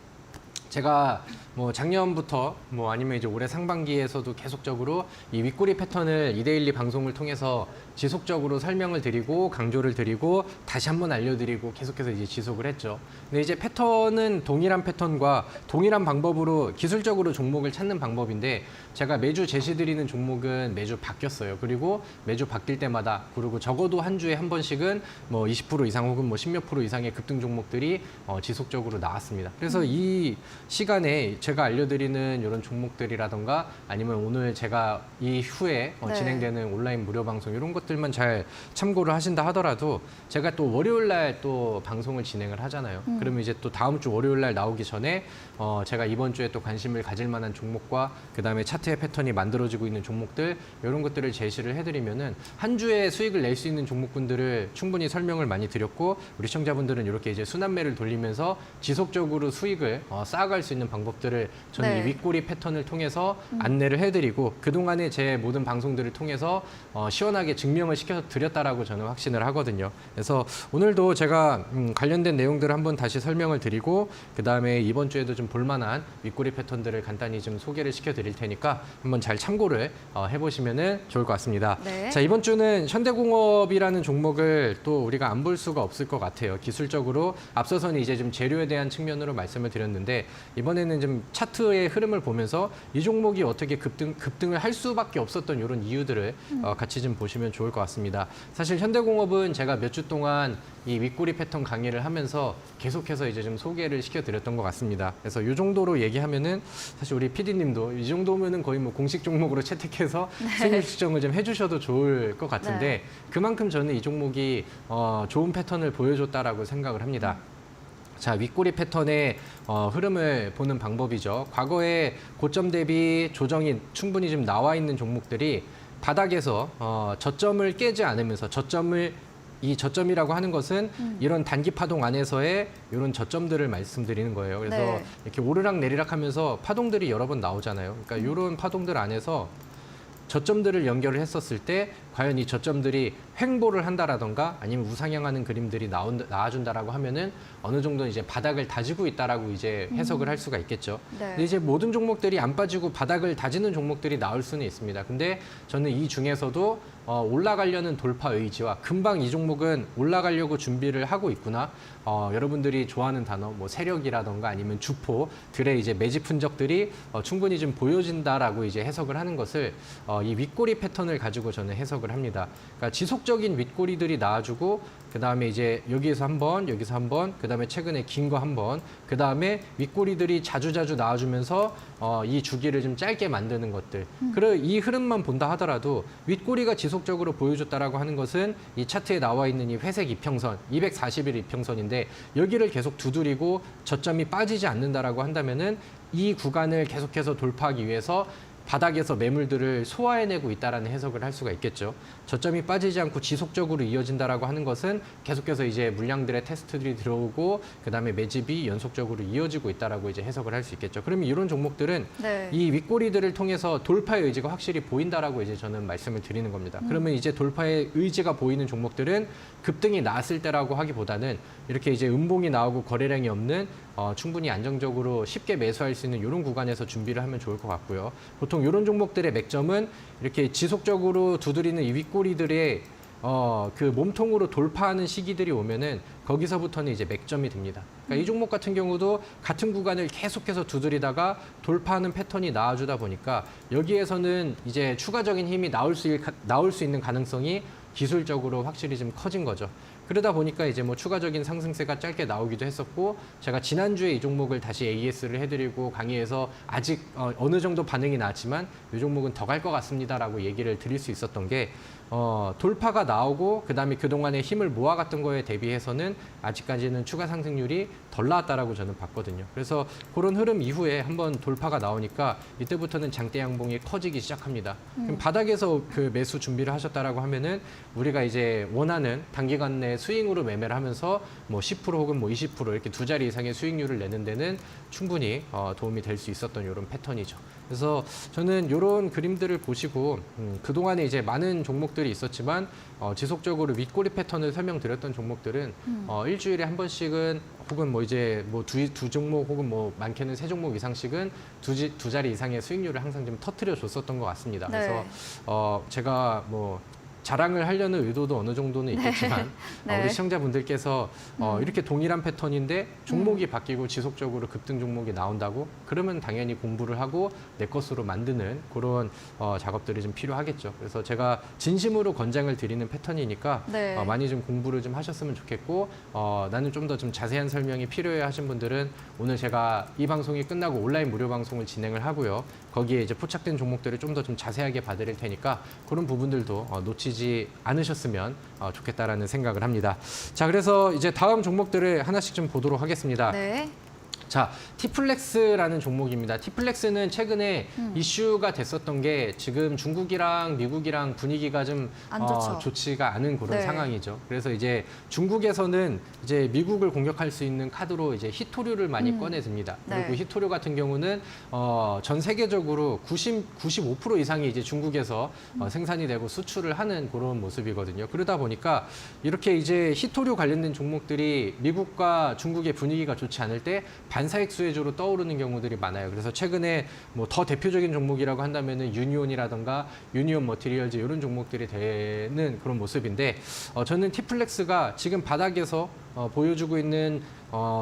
제가 뭐 작년부터 뭐 아니면 이제 올해 상반기에서도 계속적으로 이 윗꼬리 패턴을 이데일리 방송을 통해서 지속적으로 설명을 드리고 강조를 드리고 다시 한번 알려드리고 계속해서 이제 지속을 했죠. 근데 이제 패턴은 동일한 패턴과 동일한 방법으로 기술적으로 종목을 찾는 방법인데 제가 매주 제시드리는 종목은 매주 바뀌었어요. 그리고 매주 바뀔 때마다 그리고 적어도 한 주에 한 번씩은 뭐 20% 이상 혹은 뭐 10몇 프로 이상의 급등 종목들이 지속적으로 나왔습니다. 그래서 이 시간에 제가 알려드리는 이런 종목들이라던가 아니면 오늘 제가 이후에 네. 진행되는 온라인 무료 방송 이런 것들만 잘 참고를 하신다 하더라도 제가 또 월요일 날 또 방송을 진행을 하잖아요. 그러면 이제 또 다음 주 월요일 날 나오기 전에 제가 이번 주에 또 관심을 가질 만한 종목과 그다음에 차트의 패턴이 만들어지고 있는 종목들 이런 것들을 제시를 해드리면은 한 주에 수익을 낼 수 있는 종목군들을 충분히 설명을 많이 드렸고 우리 시청자분들은 이렇게 이제 순환매를 돌리면서 지속적으로 수익을 쌓아갈 수 있는 방법들을 저는 네. 이 윗꼬리 패턴을 통해서 안내를 해드리고 그동안에 제 모든 방송들을 통해서 시원하게 증명을 시켜서 드렸다라고 저는 확신을 하거든요. 그래서 오늘도 제가 관련된 내용들을 한번 다시 설명을 드리고 그다음에 이번 주에도 좀 볼만한 윗꼬리 패턴들을 간단히 좀 소개를 시켜드릴 테니까 한번 잘 참고를 해보시면 좋을 것 같습니다. 네. 자, 이번 주는 현대공업이라는 종목을 또 우리가 안 볼 수가 없을 것 같아요. 기술적으로 앞서서는 이제 좀 재료에 대한 측면으로 말씀을 드렸는데 이번에는 좀 차트의 흐름을 보면서 이 종목이 어떻게 급등을 할 수밖에 없었던 이런 이유들을 같이 좀 보시면 좋을 것 같습니다. 사실 현대공업은 제가 몇 주 동안 이 윗꼬리 패턴 강의를 하면서 계속해서 이제 좀 소개를 시켜드렸던 것 같습니다. 그래서 이 정도로 얘기하면은 사실 우리 PD님도 이 정도면은 거의 뭐 공식 종목으로 채택해서 수익률 측정을 좀 해주셔도 좋을 것 같은데 그만큼 저는 이 종목이 좋은 패턴을 보여줬다라고 생각을 합니다. 자, 윗꼬리 패턴의 흐름을 보는 방법이죠. 과거에 고점 대비 조정이 충분히 좀 나와 있는 종목들이 바닥에서 저점을 깨지 않으면서 이 저점이라고 하는 것은 이런 단기 파동 안에서의 이런 저점들을 말씀드리는 거예요. 그래서 이렇게 오르락 내리락 하면서 파동들이 여러 번 나오잖아요. 그러니까 이런 파동들 안에서 저점들을 연결을 했었을 때 과연 이 저점들이 횡보를 한다라던가 아니면 우상향하는 그림들이 나와준다라고 하면은 어느 정도 이제 바닥을 다지고 있다라고 이제 해석을 할 수가 있겠죠. 근데 이제 모든 종목들이 안 빠지고 바닥을 다지는 종목들이 나올 수는 있습니다. 근데 저는 이 중에서도 올라가려는 돌파 의지와 금방 이 종목은 올라가려고 준비를 하고 있구나. 여러분들이 좋아하는 단어, 뭐 세력이라던가 아니면 주포들의 이제 매집 흔적들이 충분히 좀 보여진다라고 이제 해석을 하는 것을 이 윗꼬리 패턴을 가지고 저는 해석을 합니다. 그러니까 지속적인 윗꼬리들이 나와주고 그 다음에 이제 여기서 한 번, 여기서 한 번, 그 다음에 최근에 긴 거 한 번, 그 다음에 윗꼬리들이 자주자주 나와주면서 이 주기를 좀 짧게 만드는 것들. 그리고 이 흐름만 본다 하더라도 윗꼬리가 지속적으로 보여줬다라고 하는 것은 이 차트에 나와 있는 이 회색 이평선, 240일 이평선인데 여기를 계속 두드리고 저점이 빠지지 않는다라고 한다면은 이 구간을 계속해서 돌파하기 위해서 바닥에서 매물들을 소화해내고 있다라는 해석을 할 수가 있겠죠. 저점이 빠지지 않고 지속적으로 이어진다라고 하는 것은 계속해서 이제 물량들의 테스트들이 들어오고 그다음에 매집이 연속적으로 이어지고 있다라고 이제 해석을 할 수 있겠죠. 그러면 이런 종목들은 이 윗꼬리들을 통해서 돌파의 의지가 확실히 보인다라고 이제 저는 말씀을 드리는 겁니다. 그러면 이제 돌파의 의지가 보이는 종목들은 급등이 나왔을 때라고 하기보다는 이렇게 이제 음봉이 나오고 거래량이 없는 충분히 안정적으로 쉽게 매수할 수 있는 이런 구간에서 준비를 하면 좋을 것 같고요. 보통 이런 종목들의 맥점은 이렇게 지속적으로 두드리는 이 윗꼬리들의 그 몸통으로 돌파하는 시기들이 오면은 거기서부터는 이제 맥점이 됩니다. 그러니까 이 종목 같은 경우도 같은 구간을 계속해서 두드리다가 돌파하는 패턴이 나와주다 보니까 여기에서는 이제 추가적인 힘이 나올 수 있는 가능성이 기술적으로 확실히 좀 커진 거죠. 그러다 보니까 이제 뭐 추가적인 상승세가 짧게 나오기도 했었고 제가 지난주에 이 종목을 다시 AS를 해드리고 강의에서 아직 어느 정도 반응이 나왔지만 이 종목은 더 갈 것 같습니다라고 얘기를 드릴 수 있었던 게 돌파가 나오고 그다음에 그동안에 힘을 모아갔던 거에 대비해서는 아직까지는 추가 상승률이 덜 나왔다라고 저는 봤거든요. 그래서 그런 흐름 이후에 한번 돌파가 나오니까 이때부터는 장대 양봉이 커지기 시작합니다. 그럼 바닥에서 그 매수 준비를 하셨다라고 하면은 우리가 이제 원하는 단기간 내 스윙으로 매매를 하면서 뭐 10% 혹은 뭐 20% 이렇게 두 자리 이상의 수익률을 내는 데는 충분히 도움이 될 수 있었던 이런 패턴이죠. 그래서 저는 이런 그림들을 보시고 그동안에 이제 많은 종목들이 있었지만 지속적으로 윗꼬리 패턴을 설명드렸던 종목들은 일주일에 한 번씩은 혹은 뭐 이제 뭐 두 종목 혹은 뭐 많게는 세 종목 이상씩은 두 자리 이상의 수익률을 항상 좀 터트려 줬었던 것 같습니다. 그래서 제가 뭐 자랑을 하려는 의도도 어느 정도는 있겠지만 우리 시청자분들께서 이렇게 동일한 패턴인데 종목이 바뀌고 지속적으로 급등 종목이 나온다고 그러면 당연히 공부를 하고 내 것으로 만드는 그런 작업들이 좀 필요하겠죠. 그래서 제가 진심으로 권장을 드리는 패턴이니까 많이 좀 공부를 좀 하셨으면 좋겠고 나는 좀 더 좀 자세한 설명이 필요해 하신 분들은 오늘 제가 이 방송이 끝나고 온라인 무료 방송을 진행을 하고요. 거기에 이제 포착된 종목들을 좀 더 좀 자세하게 봐드릴 테니까 그런 부분들도 놓치지 않으셨으면 좋겠다라는 생각을 합니다. 자, 그래서 이제 다음 종목들을 하나씩 좀 보도록 하겠습니다. 자, 티플렉스라는 종목입니다. 티플렉스는 최근에 이슈가 됐었던 게 지금 중국이랑 미국이랑 분위기가 좀 좋지가 않은 그런 상황이죠. 그래서 이제 중국에서는 이제 미국을 공격할 수 있는 카드로 이제 히토류를 많이 꺼내듭니다. 그리고 히토류 같은 경우는 전 세계적으로 95% 이상이 이제 중국에서 생산이 되고 수출을 하는 그런 모습이거든요. 그러다 보니까 이렇게 이제 히토류 관련된 종목들이 미국과 중국의 분위기가 좋지 않을 때 반사익 수혜주로 떠오르는 경우들이 많아요. 그래서 최근에 뭐 더 대표적인 종목이라고 한다면은 유니온이라던가 유니온 머티리얼즈 이런 종목들이 되는 그런 모습인데 저는 티플렉스가 지금 바닥에서 보여주고 있는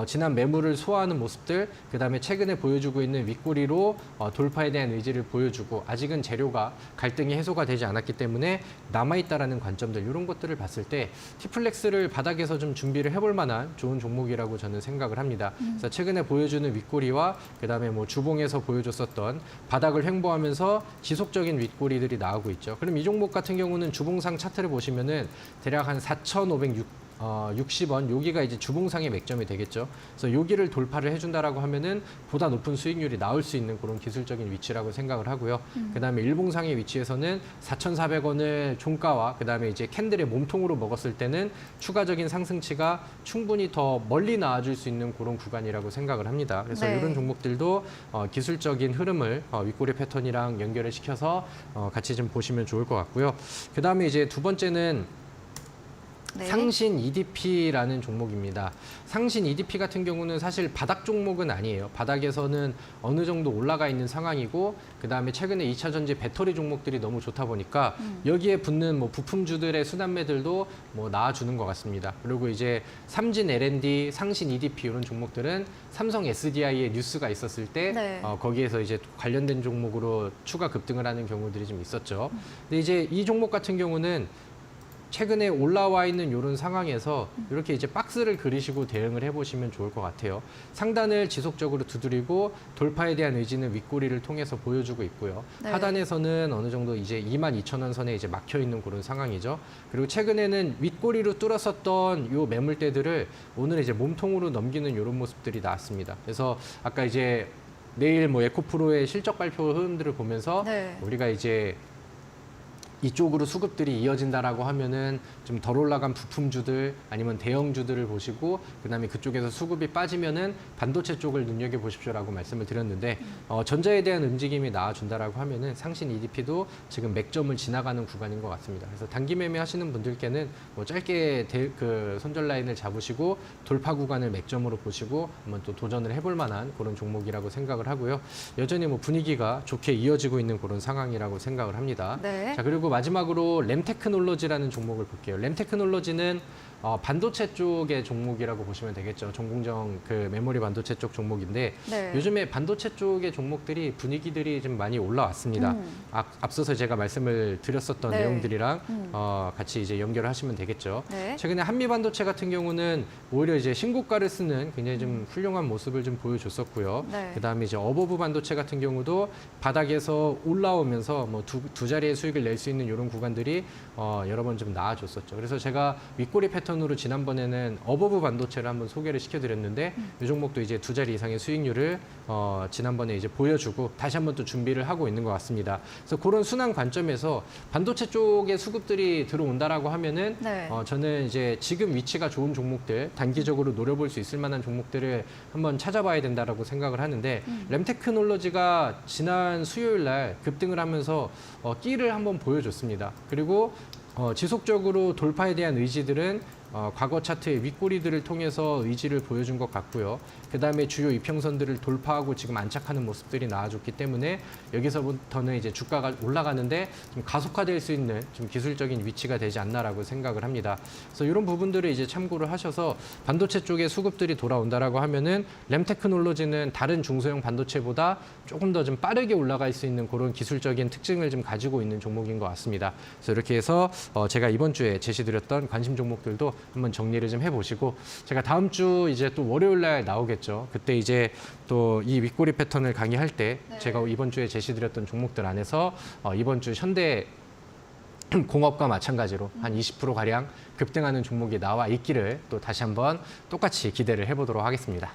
지난 매물을 소화하는 모습들, 그다음에 최근에 보여주고 있는 윗꼬리로 돌파에 대한 의지를 보여주고 아직은 재료가 갈등이 해소가 되지 않았기 때문에 남아있다라는 관점들 이런 것들을 봤을 때 티플렉스를 바닥에서 좀 준비를 해볼 만한 좋은 종목이라고 저는 생각을 합니다. 그래서 최근에 보여주는 윗꼬리와 그다음에 뭐 주봉에서 보여줬었던 바닥을 횡보하면서 지속적인 윗꼬리들이 나오고 있죠. 그럼 이 종목 같은 경우는 주봉상 차트를 보시면은 대략 한 4,560원 여기가 이제 주봉상의 맥점이 되겠죠. 그래서 여기를 돌파를 해준다라고 하면은 보다 높은 수익률이 나올 수 있는 그런 기술적인 위치라고 생각을 하고요. 그다음에 일봉상의 위치에서는 4,400원을 종가와 그다음에 이제 캔들의 몸통으로 먹었을 때는 추가적인 상승치가 충분히 더 멀리 나와줄 수 있는 그런 구간이라고 생각을 합니다. 그래서 네. 이런 종목들도 기술적인 흐름을 윗꼬리 패턴이랑 연결을 시켜서 같이 좀 보시면 좋을 것 같고요. 그다음에 이제 두 번째는 네. 상신 EDP라는 종목입니다. 상신 EDP 같은 경우는 사실 바닥 종목은 아니에요. 바닥에서는 어느 정도 올라가 있는 상황이고 그다음에 최근에 2차 전지 배터리 종목들이 너무 좋다 보니까 여기에 붙는 뭐 부품주들의 수단매들도 뭐 나와주는 것 같습니다. 그리고 이제 삼진 L&D, 상신 EDP 이런 종목들은 삼성 SDI의 뉴스가 있었을 때 네. 거기에서 이제 관련된 종목으로 추가 급등을 하는 경우들이 좀 있었죠. 근데 이제 이 종목 같은 경우는 최근에 올라와 있는 이런 상황에서 이렇게 이제 박스를 그리시고 대응을 해보시면 좋을 것 같아요. 상단을 지속적으로 두드리고 돌파에 대한 의지는 윗꼬리를 통해서 보여주고 있고요. 네. 하단에서는 어느 정도 이제 22,000원 선에 이제 막혀 있는 그런 상황이죠. 그리고 최근에는 윗꼬리로 뚫었었던 요 매물대들을 오늘 이제 몸통으로 넘기는 이런 모습들이 나왔습니다. 그래서 아까 이제 내일 뭐 에코프로의 실적 발표 흐름들을 보면서 네. 우리가 이제 이쪽으로 수급들이 이어진다라고 하면은 좀 덜 올라간 부품주들 아니면 대형주들을 보시고 그다음에 그쪽에서 수급이 빠지면은 반도체 쪽을 눈여겨 보십시오라고 말씀을 드렸는데 전자에 대한 움직임이 나와준다라고 하면은 상신 EDP도 지금 맥점을 지나가는 구간인 것 같습니다. 그래서 단기 매매 하시는 분들께는 뭐 짧게 그 손절 라인을 잡으시고 돌파 구간을 맥점으로 보시고 한번 또 도전을 해볼 만한 그런 종목이라고 생각을 하고요. 여전히 뭐 분위기가 좋게 이어지고 있는 그런 상황이라고 생각을 합니다. 네. 자, 그리고 마지막으로 램테크놀로지라는 종목을 볼게요. 램테크놀로지는 반도체 쪽의 종목이라고 보시면 되겠죠. 전공정 그 메모리 반도체 쪽 종목인데 네. 요즘에 반도체 쪽의 종목들이 분위기들이 좀 많이 올라왔습니다. 앞서서 제가 말씀을 드렸었던 네. 내용들이랑 같이 이제 연결을 하시면 되겠죠. 네. 최근에 한미 반도체 같은 경우는 오히려 이제 신고가를 쓰는 굉장히 좀 훌륭한 모습을 좀 보여줬었고요. 네. 그다음에 이제 어버브 반도체 같은 경우도 바닥에서 올라오면서 뭐 두 자리의 수익을 낼 수 있는 이런 구간들이 여러 번 좀 나와줬었죠. 그래서 제가 윗꼬리 패턴으로 지난번에는 어버브 반도체를 한번 소개를 시켜드렸는데 이 종목도 이제 두 자리 이상의 수익률을 지난번에 이제 보여주고 다시 한번 또 준비를 하고 있는 것 같습니다. 그래서 그런 순환 관점에서 반도체 쪽에 수급들이 들어온다라고 하면은 네. 저는 이제 지금 위치가 좋은 종목들 단기적으로 노려볼 수 있을 만한 종목들을 한번 찾아봐야 된다라고 생각을 하는데 램테크놀로지가 지난 수요일 날 급등을 하면서 끼를 한번 보여줬습니다. 그리고 지속적으로 돌파에 대한 의지들은 과거 차트의 윗꼬리들을 통해서 의지를 보여준 것 같고요. 그다음에 주요 이평선들을 돌파하고 지금 안착하는 모습들이 나와줬기 때문에 여기서부터는 이제 주가가 올라가는데 좀 가속화될 수 있는 좀 기술적인 위치가 되지 않나라고 생각을 합니다. 그래서 이런 부분들을 이제 참고를 하셔서 반도체 쪽에 수급들이 돌아온다라고 하면은 램테크놀로지는 다른 중소형 반도체보다 조금 더 좀 빠르게 올라갈 수 있는 그런 기술적인 특징을 좀 가지고 있는 종목인 것 같습니다. 그래서 이렇게 해서 제가 이번 주에 제시드렸던 관심 종목들도 한번 정리를 좀 해보시고 제가 다음 주 이제 또 월요일 날 나오겠죠. 그때 이제 또 이 윗꼬리 패턴을 강의할 때 네. 제가 이번 주에 제시드렸던 종목들 안에서 이번 주 현대 공업과 마찬가지로 한 20% 가량 급등하는 종목이 나와 있기를 또 다시 한번 똑같이 기대를 해보도록 하겠습니다.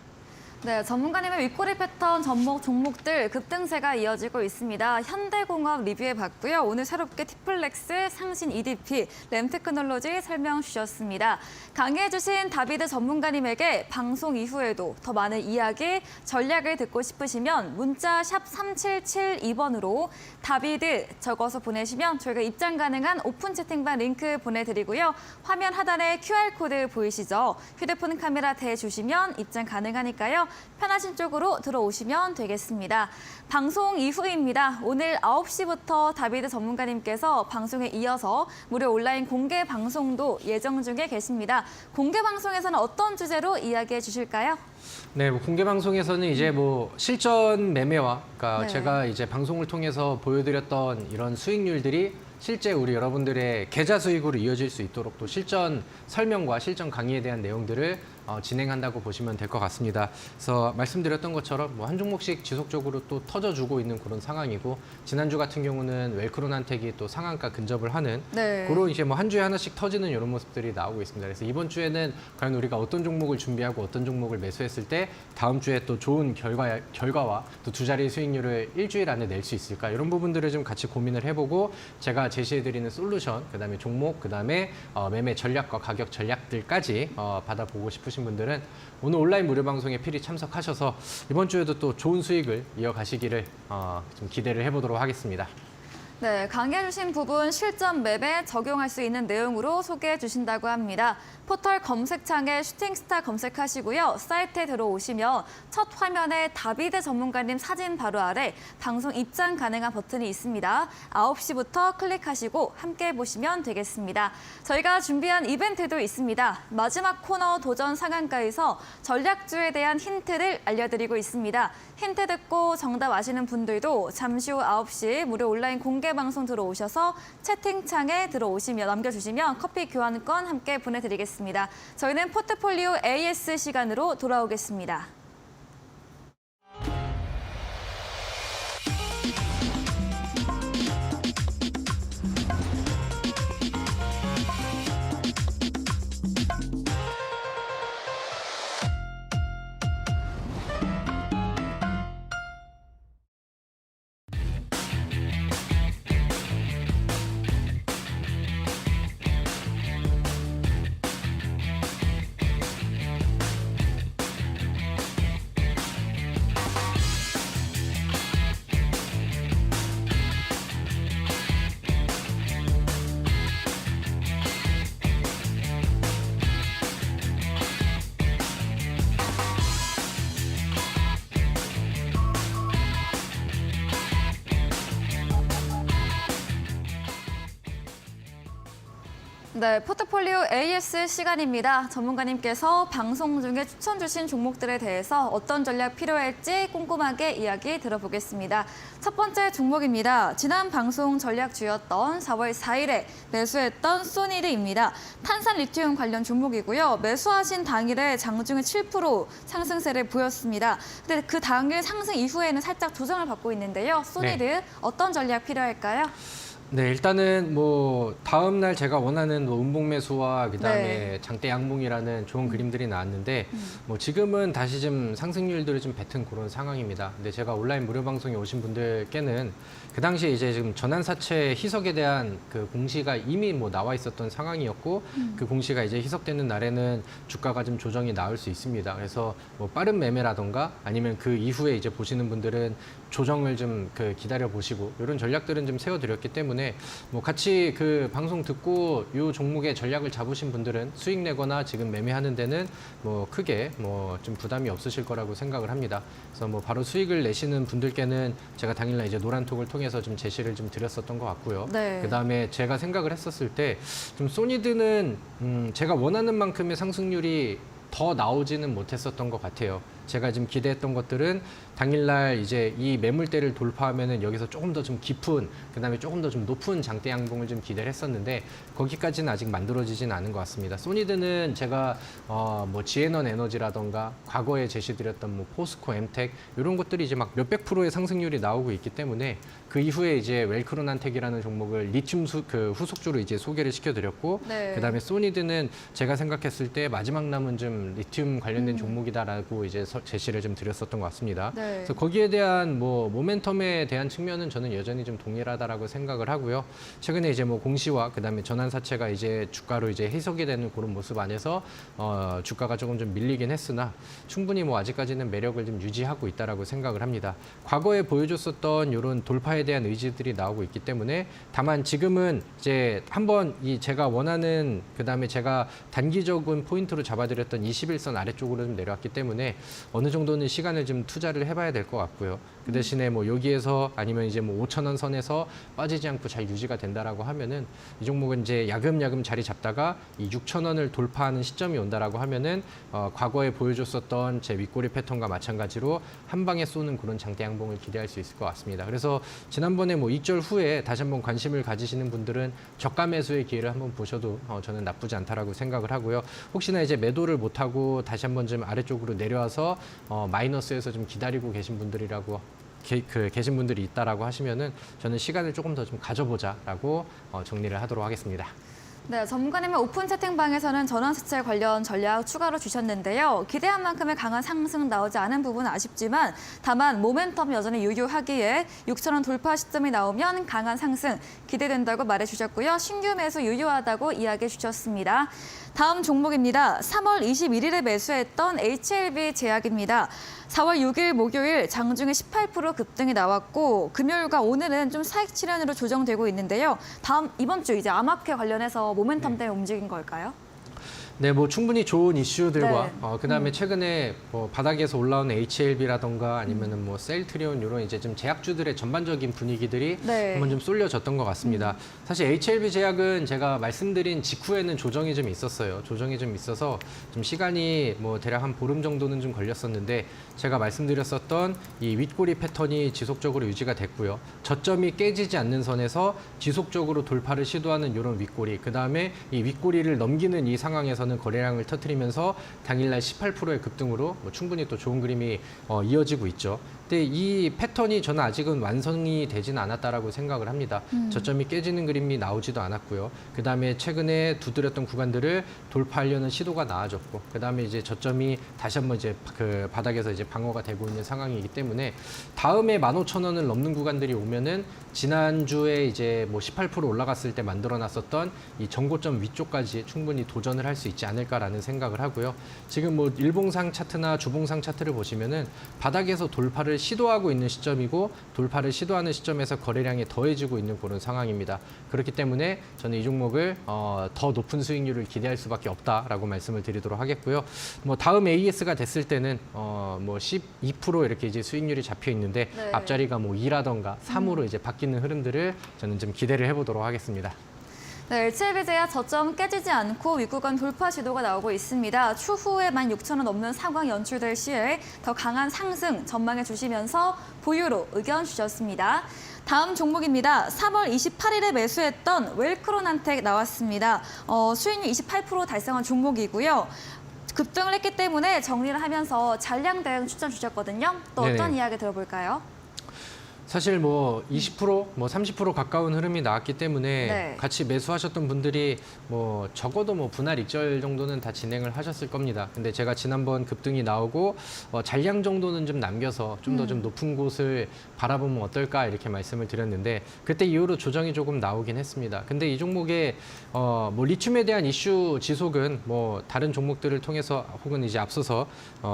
네, 전문가님의 윗꼬리 패턴 전목 종목들 급등세가 이어지고 있습니다. 현대공업 리뷰해봤고요. 오늘 새롭게 티플렉스, 상신 EDP, 램테크놀로지 설명 주셨습니다. 강의해주신 다비드 전문가님에게 방송 이후에도 더 많은 이야기, 전략을 듣고 싶으시면 문자 샵 3772번으로 다비드 적어서 보내시면 저희가 입장 가능한 오픈 채팅방 링크 보내드리고요. 화면 하단에 QR코드 보이시죠? 휴대폰 카메라 대주시면 입장 가능하니까요. 편하신 쪽으로 들어오시면 되겠습니다. 방송 이후입니다. 오늘 9시부터 다비드 전문가님께서 방송에 이어서 무료 온라인 공개 방송도 예정 중에 계십니다. 공개 방송에서는 어떤 주제로 이야기해 주실까요? 네, 뭐 공개 방송에서는 이제 뭐 실전 매매와, 그러니까 네. 제가 이제 방송을 통해서 보여드렸던 이런 수익률들이 실제 우리 여러분들의 계좌 수익으로 이어질 수 있도록 또 실전 설명과 실전 강의에 대한 내용들을 진행한다고 보시면 될 것 같습니다. 그래서 말씀드렸던 것처럼 뭐 한 종목씩 지속적으로 또 터져주고 있는 그런 상황이고, 지난주 같은 경우는 웰크론한텍이 또 상한가 근접을 하는 네. 그런 이제 뭐 한 주에 하나씩 터지는 이런 모습들이 나오고 있습니다. 그래서 이번 주에는 과연 우리가 어떤 종목을 준비하고 어떤 종목을 매수했을 때 다음 주에 또 좋은 결과와 또 두 자리 수익률을 일주일 안에 낼 수 있을까, 이런 부분들을 좀 같이 고민을 해보고, 제가 제시해드리는 솔루션, 그다음에 종목, 그다음에 매매 전략과 가격 전략들까지 받아보고 싶으신 분들은 오늘 온라인 무료 방송에 필히 참석하셔서 이번 주에도 또 좋은 수익을 이어가시기를 좀 기대를 해보도록 하겠습니다. 네, 강의해 주신 부분 실전 맵에 적용할 수 있는 내용으로 소개해 주신다고 합니다. 포털 검색창에 슈팅스타 검색하시고요. 사이트에 들어오시면 첫 화면에 다비드 전문가님 사진 바로 아래 방송 입장 가능한 버튼이 있습니다. 9시부터 클릭하시고 함께 보시면 되겠습니다. 저희가 준비한 이벤트도 있습니다. 마지막 코너 도전 상한가에서 전략주에 대한 힌트를 알려드리고 있습니다. 힌트 듣고 정답 아시는 분들도 잠시 후 9시 무료 온라인 공개 방송 들어오셔서 채팅창에 들어오시면 남겨주시면 커피 교환권 함께 보내드리겠습니다. 저희는 포트폴리오 AS 시간으로 돌아오겠습니다. 네, 포트폴리오 AS 시간입니다. 전문가님께서 방송 중에 추천 주신 종목들에 대해서 어떤 전략 필요할지 꼼꼼하게 이야기 들어보겠습니다. 첫 번째 종목입니다. 지난 방송 전략주였던 4월 4일에 매수했던 소니드입니다. 탄산 리튬 관련 종목이고요. 매수하신 당일에 장중에 7% 상승세를 보였습니다. 근데 그 당일 상승 이후에는 살짝 조정을 받고 있는데요. 소니드 네. 어떤 전략 필요할까요? 네, 일단은 뭐 다음 날 제가 원하는 뭐 음봉 매수와 그다음에 네. 장대 양봉이라는 좋은 그림들이 나왔는데, 뭐 지금은 다시 좀 상승률들을 좀 뱉은 그런 상황입니다. 근데 제가 온라인 무료 방송에 오신 분들께는 그 당시에 이제 지금 전환사채 희석에 대한 그 공시가 이미 뭐 나와 있었던 상황이었고, 그 공시가 이제 희석되는 날에는 주가가 좀 조정이 나올 수 있습니다. 그래서 뭐 빠른 매매라던가 아니면 그 이후에 이제 보시는 분들은 조정을 좀 기다려 보시고, 이런 전략들은 좀 세워드렸기 때문에 뭐 같이 그 방송 듣고 이 종목의 전략을 잡으신 분들은 수익 내거나 지금 매매하는 데는 뭐 크게 뭐 좀 부담이 없으실 거라고 생각을 합니다. 그래서 뭐 바로 수익을 내시는 분들께는 제가 당일날 이제 노란톡을 통해서 좀 제시를 좀 드렸었던 것 같고요. 네. 그다음에 제가 생각을 했었을 때 좀 소니드는 제가 원하는 만큼의 상승률이 더 나오지는 못했었던 것 같아요. 제가 지금 기대했던 것들은 당일날 이제 이 매물대를 돌파하면은 여기서 조금 더 좀 깊은, 그다음에 조금 더 좀 높은 장대 양봉을 좀 기대를 했었는데 거기까지는 아직 만들어지진 않은 것 같습니다. 소니드는 제가 뭐 지에넌 에너지라던가 과거에 제시드렸던 뭐 포스코, 엠텍 이런 것들이 이제 막 몇백 프로의 상승률이 나오고 있기 때문에 그 이후에 이제 웰크론한텍이라는 종목을 리튬 후속주로 이제 소개를 시켜드렸고, 네. 그다음에 소니드는 제가 생각했을 때 마지막 남은 좀 리튬 관련된 종목이다라고 이제 제시를 좀 드렸었던 것 같습니다. 네. 그래서 거기에 대한 뭐 모멘텀에 대한 측면은 저는 여전히 좀 동일하다라고 생각을 하고요. 최근에 이제 뭐 공시와 그다음에 전환사채가 이제 주가로 이제 해석이 되는 그런 모습 안에서 주가가 조금 좀 밀리긴 했으나 충분히 뭐 아직까지는 매력을 좀 유지하고 있다라고 생각을 합니다. 과거에 보여줬었던 이런 돌파에 대한 의지들이 나오고 있기 때문에 다만 지금은 이제 한번 제가 원하는 그다음에 제가 단기적인 포인트로 잡아드렸던 21선 아래쪽으로 좀 내려왔기 때문에 어느 정도는 시간을 좀 투자를 해봐야 될 것 같고요. 그 대신에 뭐 여기에서 아니면 이제 뭐 5,000원 선에서 빠지지 않고 잘 유지가 된다라고 하면은 이 종목은 이제 야금야금 자리 잡다가 이 6,000원을 돌파하는 시점이 온다라고 하면은 과거에 보여줬었던 제 윗꼬리 패턴과 마찬가지로 한 방에 쏘는 그런 장대 양봉을 기대할 수 있을 것 같습니다. 그래서 지난번에 뭐 익절 후에 다시 한번 관심을 가지시는 분들은 저가 매수의 기회를 한번 보셔도 저는 나쁘지 않다라고 생각을 하고요. 혹시나 이제 매도를 못하고 다시 한번 좀 아래쪽으로 내려와서 마이너스에서 좀 기다리고 계신 분들이라고 계신 분들이 있다라고 하시면은 저는 시간을 조금 더 좀 가져보자라고 정리를 하도록 하겠습니다. 네, 전문가님의 오픈 채팅방에서는 전환사채 관련 전략 추가로 주셨는데요. 기대한 만큼의 강한 상승 나오지 않은 부분은 아쉽지만 다만 모멘텀 여전히 유효하기에 6,000원 돌파 시점이 나오면 강한 상승 기대된다고 말해주셨고요. 신규 매수 유효하다고 이야기해 주셨습니다. 다음 종목입니다. 3월 21일에 매수했던 HLB 제약입니다. 4월 6일 목요일 장중에 18% 급등이 나왔고 금요일과 오늘은 좀 사익 실현으로 조정되고 있는데요. 이번 주 이제 암학회 관련해서 모멘텀 때문에 움직인 걸까요? 네, 뭐 충분히 좋은 이슈들과 네. 그다음에 최근에 뭐 바닥에서 올라온 HLB라던가 아니면은 뭐 셀트리온 이런 이제 좀 제약주들의 전반적인 분위기들이 네. 한번 좀 쏠려졌던 것 같습니다. 사실 HLB 제약은 제가 말씀드린 직후에는 조정이 좀 있었어요. 조정이 좀 있어서 좀 시간이 뭐 대략 한 보름 정도는 좀 걸렸었는데 제가 말씀드렸었던 이 윗꼬리 패턴이 지속적으로 유지가 됐고요. 저점이 깨지지 않는 선에서 지속적으로 돌파를 시도하는 이런 윗꼬리, 그다음에 이 윗꼬리를 넘기는 이 상황에서는 거래량을 터뜨리면서 당일날 18%의 급등으로 뭐 충분히 또 좋은 그림이 이어지고 있죠. 근데 이 패턴이 저는 아직은 완성이 되지는 않았다라고 생각을 합니다. 저점이 깨지는 그림이 나오지도 않았고요. 그다음에 최근에 두드렸던 구간들을 돌파하려는 시도가 나아졌고, 그다음에 이제 저점이 다시 한번 이제 그 바닥에서 이제 방어가 되고 있는 상황이기 때문에 다음에 15,000원을 넘는 구간들이 오면은 지난주에 이제 뭐 18% 올라갔을 때 만들어놨었던 이 전고점 위쪽까지 충분히 도전을 할 수 있지 않을까라는 생각을 하고요. 지금 뭐 일봉상 차트나 주봉상 차트를 보시면은 바닥에서 돌파를 시도하고 있는 시점이고 돌파를 시도하는 시점에서 거래량이 더해지고 있는 그런 상황입니다. 그렇기 때문에 저는 이 종목을 더 높은 수익률을 기대할 수밖에 없다라고 말씀을 드리도록 하겠고요. 뭐 다음 AS가 됐을 때는 뭐 12% 이렇게 이제 수익률이 잡혀 있는데 네. 앞자리가 뭐 2라던가 3으로 이제 바뀌는 흐름들을 저는 좀 기대를 해보도록 하겠습니다. 네, HLB제약 저점 깨지지 않고 윗구간 돌파 시도가 나오고 있습니다. 추후에 16,000원 넘는 상황 연출될 시에 더 강한 상승 전망해 주시면서 보유로 의견 주셨습니다. 다음 종목입니다. 3월 28일에 매수했던 웰크론한텍 나왔습니다. 수익률 28% 달성한 종목이고요. 급등을 했기 때문에 정리를 하면서 잔량 대응 추천 주셨거든요. 또 어떤 네네. 이야기 들어볼까요? 사실 뭐 20%, 뭐 30% 가까운 흐름이 나왔기 때문에 네. 같이 매수하셨던 분들이 뭐 적어도 뭐 분할 익절 정도는 다 진행을 하셨을 겁니다. 근데 제가 지난번 급등이 나오고 잔량 정도는 좀 남겨서 좀 더 좀 높은 곳을 바라보면 어떨까 이렇게 말씀을 드렸는데 그때 이후로 조정이 조금 나오긴 했습니다. 근데 이 종목에 뭐 리튬에 대한 이슈 지속은 뭐 다른 종목들을 통해서 혹은 이제 앞서서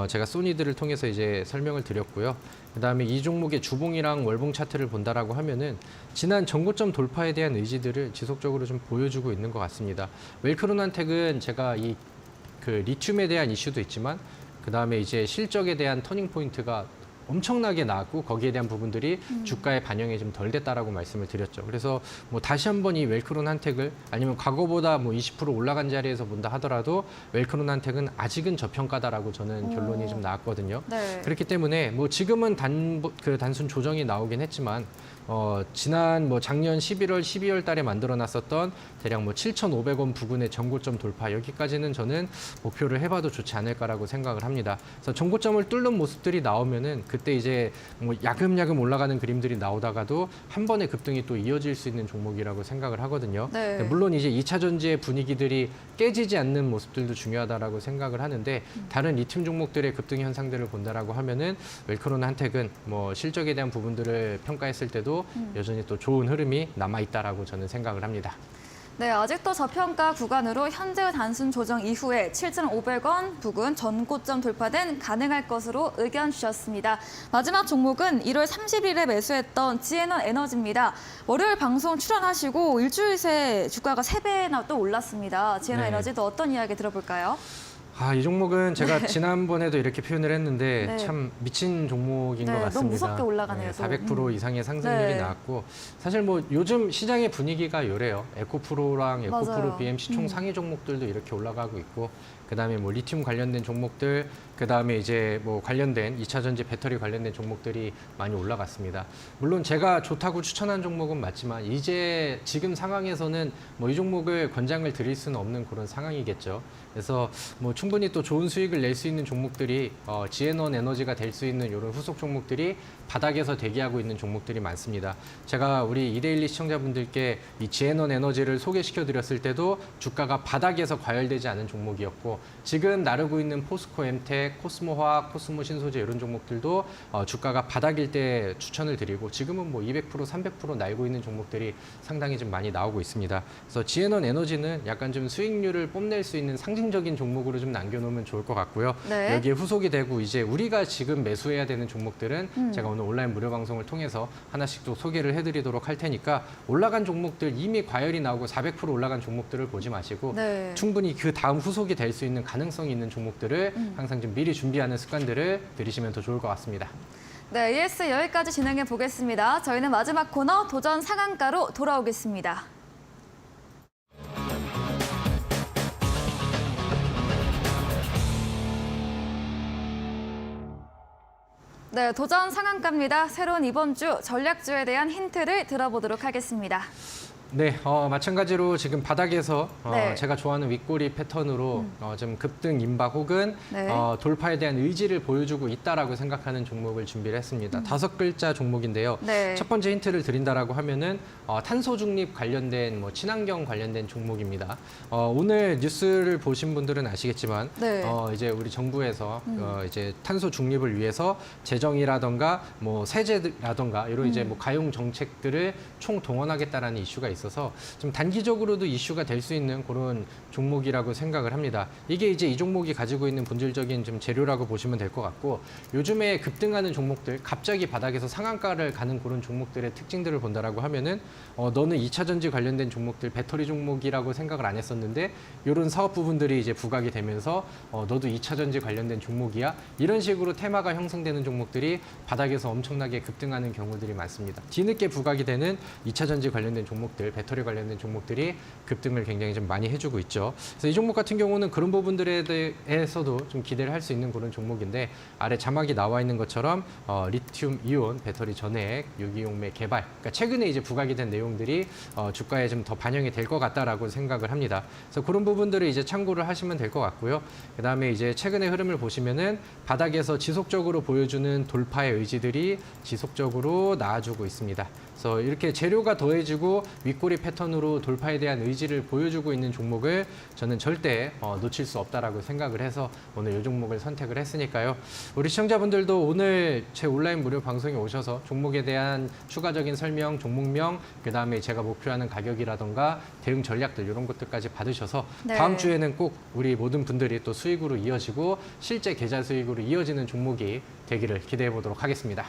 제가 소니들을 통해서 이제 설명을 드렸고요. 그다음에 이 종목의 주봉이랑 월봉 차트를 본다라고 하면은 지난 전고점 돌파에 대한 의지들을 지속적으로 좀 보여주고 있는 것 같습니다. 웰크론한텍은 제가 이 그 리튬에 대한 이슈도 있지만 그다음에 이제 실적에 대한 터닝 포인트가 엄청나게 나왔고 거기에 대한 부분들이 주가에 반영이 좀 덜 됐다라고 말씀을 드렸죠. 그래서 뭐 다시 한번 이 웰크론한텍을 아니면 과거보다 뭐 20% 올라간 자리에서 본다 하더라도 웰크론한텍은 아직은 저평가다라고 저는 결론이 좀 나왔거든요. 네. 그렇기 때문에 뭐 지금은 단순 조정이 나오긴 했지만 지난 뭐 작년 11월, 12월 달에 만들어놨었던 대략 뭐 7,500원 부근의 전고점 돌파 여기까지는 저는 목표를 해봐도 좋지 않을까라고 생각을 합니다. 그래서 전고점을 뚫는 모습들이 나오면은 그때 이제 뭐 야금야금 올라가는 그림들이 나오다가도 한 번의 급등이 또 이어질 수 있는 종목이라고 생각을 하거든요. 네. 물론 이제 2차 전지의 분위기들이 깨지지 않는 모습들도 중요하다라고 생각을 하는데 다른 리튬 종목들의 급등 현상들을 본다라고 하면은 웰크론한텍은 뭐 실적에 대한 부분들을 평가했을 때도 여전히 또 좋은 흐름이 남아 있다라고 저는 생각을 합니다. 네, 아직도 저평가 구간으로 현재 단순 조정 이후에 7,500원 부근 전고점 돌파는 가능할 것으로 의견 주셨습니다. 마지막 종목은 1월 30일에 매수했던 지에넌 에너지입니다. 월요일 방송 출연하시고 일주일 새 주가가 3배나 또 올랐습니다. 지에넌 네. 에너지도 어떤 이야기 들어볼까요? 이 종목은 제가 지난번에도 이렇게 표현을 했는데 네. 참 미친 종목인 것 네, 같습니다. 너무 무섭게 올라가네요, 또. 400% 이상의 상승률이 네. 나왔고 사실 뭐 요즘 시장의 분위기가 요래요. 에코프로랑 에코프로 맞아요. BM 시총 상위 종목들도 이렇게 올라가고 있고 그다음에 뭐 리튬 관련된 종목들, 그다음에 이제 뭐 관련된 2차 전지 배터리 관련된 종목들이 많이 올라갔습니다. 물론 제가 좋다고 추천한 종목은 맞지만 이제 지금 상황에서는 뭐 이 종목을 권장을 드릴 수는 없는 그런 상황이겠죠. 그래서 뭐 충분히 또 좋은 수익을 낼 수 있는 종목들이 지에넌 에너지가 될 수 있는 이런 후속 종목들이 바닥에서 대기하고 있는 종목들이 많습니다. 제가 우리 이데일리 시청자분들께 이 지에넌 에너지를 소개시켜 드렸을 때도 주가가 바닥에서 과열되지 않은 종목이었고 지금 나르고 있는 포스코 엠텍, 코스모화학, 코스모 신소재 이런 종목들도 주가가 바닥일 때 추천을 드리고 지금은 뭐 200%, 300% 날고 있는 종목들이 상당히 좀 많이 나오고 있습니다. 그래서 지에넌 에너지는 약간 좀 수익률을 뽐낼 수 있는 상징적인 종목으로 좀 남겨놓으면 좋을 것 같고요. 네. 여기에 후속이 되고 이제 우리가 지금 매수해야 되는 종목들은 제가 오늘 온라인 무료 방송을 통해서 하나씩 또 소개를 해드리도록 할 테니까 올라간 종목들 이미 과열이 나오고 400% 올라간 종목들을 보지 마시고 네. 충분히 그 다음 후속이 될 수 있는 가능성이 있는 종목들을 항상 좀 미리 준비하는 습관들을 들이시면 더 좋을 것 같습니다. 네, ES 여기까지 진행해 보겠습니다. 저희는 마지막 코너 도전 상한가로 돌아오겠습니다. 네, 도전 상한가입니다. 새로운 이번 주 전략주에 대한 힌트를 들어보도록 하겠습니다. 네, 마찬가지로 지금 바닥에서 네. 제가 좋아하는 윗꼬리 패턴으로 좀 급등 임박 혹은 네. 돌파에 대한 의지를 보여주고 있다라고 생각하는 종목을 준비를 했습니다. 5글자 종목인데요. 네. 첫 번째 힌트를 드린다라고 하면은 탄소 중립 관련된 뭐 친환경 관련된 종목입니다. 오늘 뉴스를 보신 분들은 아시겠지만 네. 이제 우리 정부에서 이제 탄소 중립을 위해서 재정이라던가 뭐 세제라던가 이런 이제 뭐 가용 정책들을 총 동원하겠다라는 이슈가 있어서 좀 단기적으로도 이슈가 될 수 있는 그런 종목이라고 생각을 합니다. 이게 이제 이 종목이 가지고 있는 본질적인 좀 재료라고 보시면 될 것 같고 요즘에 급등하는 종목들, 갑자기 바닥에서 상한가를 가는 그런 종목들의 특징들을 본다라고 하면은 너는 2차 전지 관련된 종목들, 배터리 종목이라고 생각을 안 했었는데 이런 사업 부분들이 이제 부각이 되면서 너도 2차 전지 관련된 종목이야? 이런 식으로 테마가 형성되는 종목들이 바닥에서 엄청나게 급등하는 경우들이 많습니다. 뒤늦게 부각이 되는 2차 전지 관련된 종목들, 배터리 관련된 종목들이 급등을 굉장히 좀 많이 해주고 있죠. 그래서 이 종목 같은 경우는 그런 부분들에 대해서도 좀 기대를 할 수 있는 그런 종목인데 아래 자막이 나와 있는 것처럼 리튬 이온 배터리 전해액 유기용매 개발, 그러니까 최근에 이제 부각이 된 내용들이 주가에 좀 더 반영이 될 것 같다라고 생각을 합니다. 그래서 그런 부분들을 이제 참고를 하시면 될 것 같고요. 그다음에 이제 최근의 흐름을 보시면은 바닥에서 지속적으로 보여주는 돌파의 의지들이 지속적으로 나와주고 있습니다. 그래서 이렇게 재료가 더해지고 윗꼬리 패턴으로 돌파에 대한 의지를 보여주고 있는 종목을 저는 절대 놓칠 수 없다라고 생각을 해서 오늘 이 종목을 선택을 했으니까요. 우리 시청자분들도 오늘 제 온라인 무료 방송에 오셔서 종목에 대한 추가적인 설명, 종목명, 그다음에 제가 목표하는 가격이라던가 대응 전략들 이런 것들까지 받으셔서 네. 다음 주에는 꼭 우리 모든 분들이 또 수익으로 이어지고 실제 계좌 수익으로 이어지는 종목이 되기를 기대해 보도록 하겠습니다.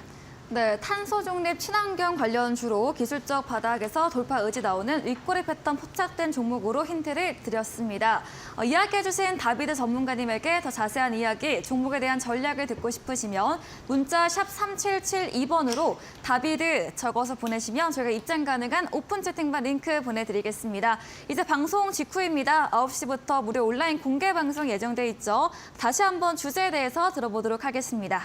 네, 탄소 중립 친환경 관련주로 기술적 바닥에서 돌파 의지 나오는 윗꼬리 패턴 포착된 종목으로 힌트를 드렸습니다. 이야기해주신 다비드 전문가님에게 더 자세한 이야기, 종목에 대한 전략을 듣고 싶으시면 문자 샵 3772번으로 다비드 적어서 보내시면 저희가 입장 가능한 오픈 채팅방 링크 보내드리겠습니다. 이제 방송 직후입니다. 9시부터 무료 온라인 공개 방송 예정돼 있죠. 다시 한번 주제에 대해서 들어보도록 하겠습니다.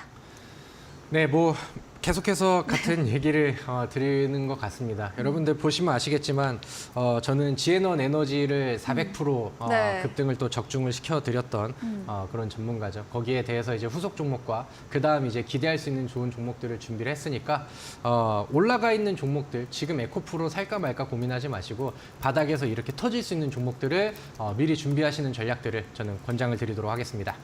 네, 뭐 계속해서 같은 얘기를 드리는 것 같습니다. 여러분들 보시면 아시겠지만 저는 지에넌 에너지를 400% 네. 급등을 또 적중을 시켜드렸던 그런 전문가죠. 거기에 대해서 이제 후속 종목과 그 다음 이제 기대할 수 있는 좋은 종목들을 준비를 했으니까 올라가 있는 종목들 지금 에코프로 살까 말까 고민하지 마시고 바닥에서 이렇게 터질 수 있는 종목들을 미리 준비하시는 전략들을 저는 권장을 드리도록 하겠습니다.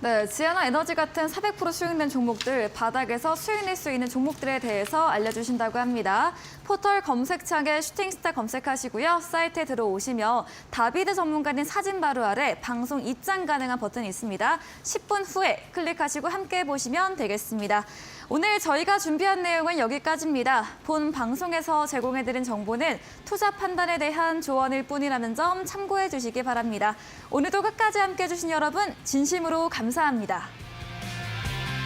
네, 지하나 에너지 같은 400% 수익낸 종목들, 바닥에서 수익 낼 수 있는 종목들에 대해서 알려주신다고 합니다. 포털 검색창에 슈팅스타 검색하시고요. 사이트에 들어오시면 다비드 전문가님 사진 바로 아래 방송 입장 가능한 버튼이 있습니다. 10분 후에 클릭하시고 함께 보시면 되겠습니다. 오늘 저희가 준비한 내용은 여기까지입니다. 본 방송에서 제공해드린 정보는 투자 판단에 대한 조언일 뿐이라는 점 참고해 주시기 바랍니다. 오늘도 끝까지 함께해 주신 여러분 진심으로 감사합니다.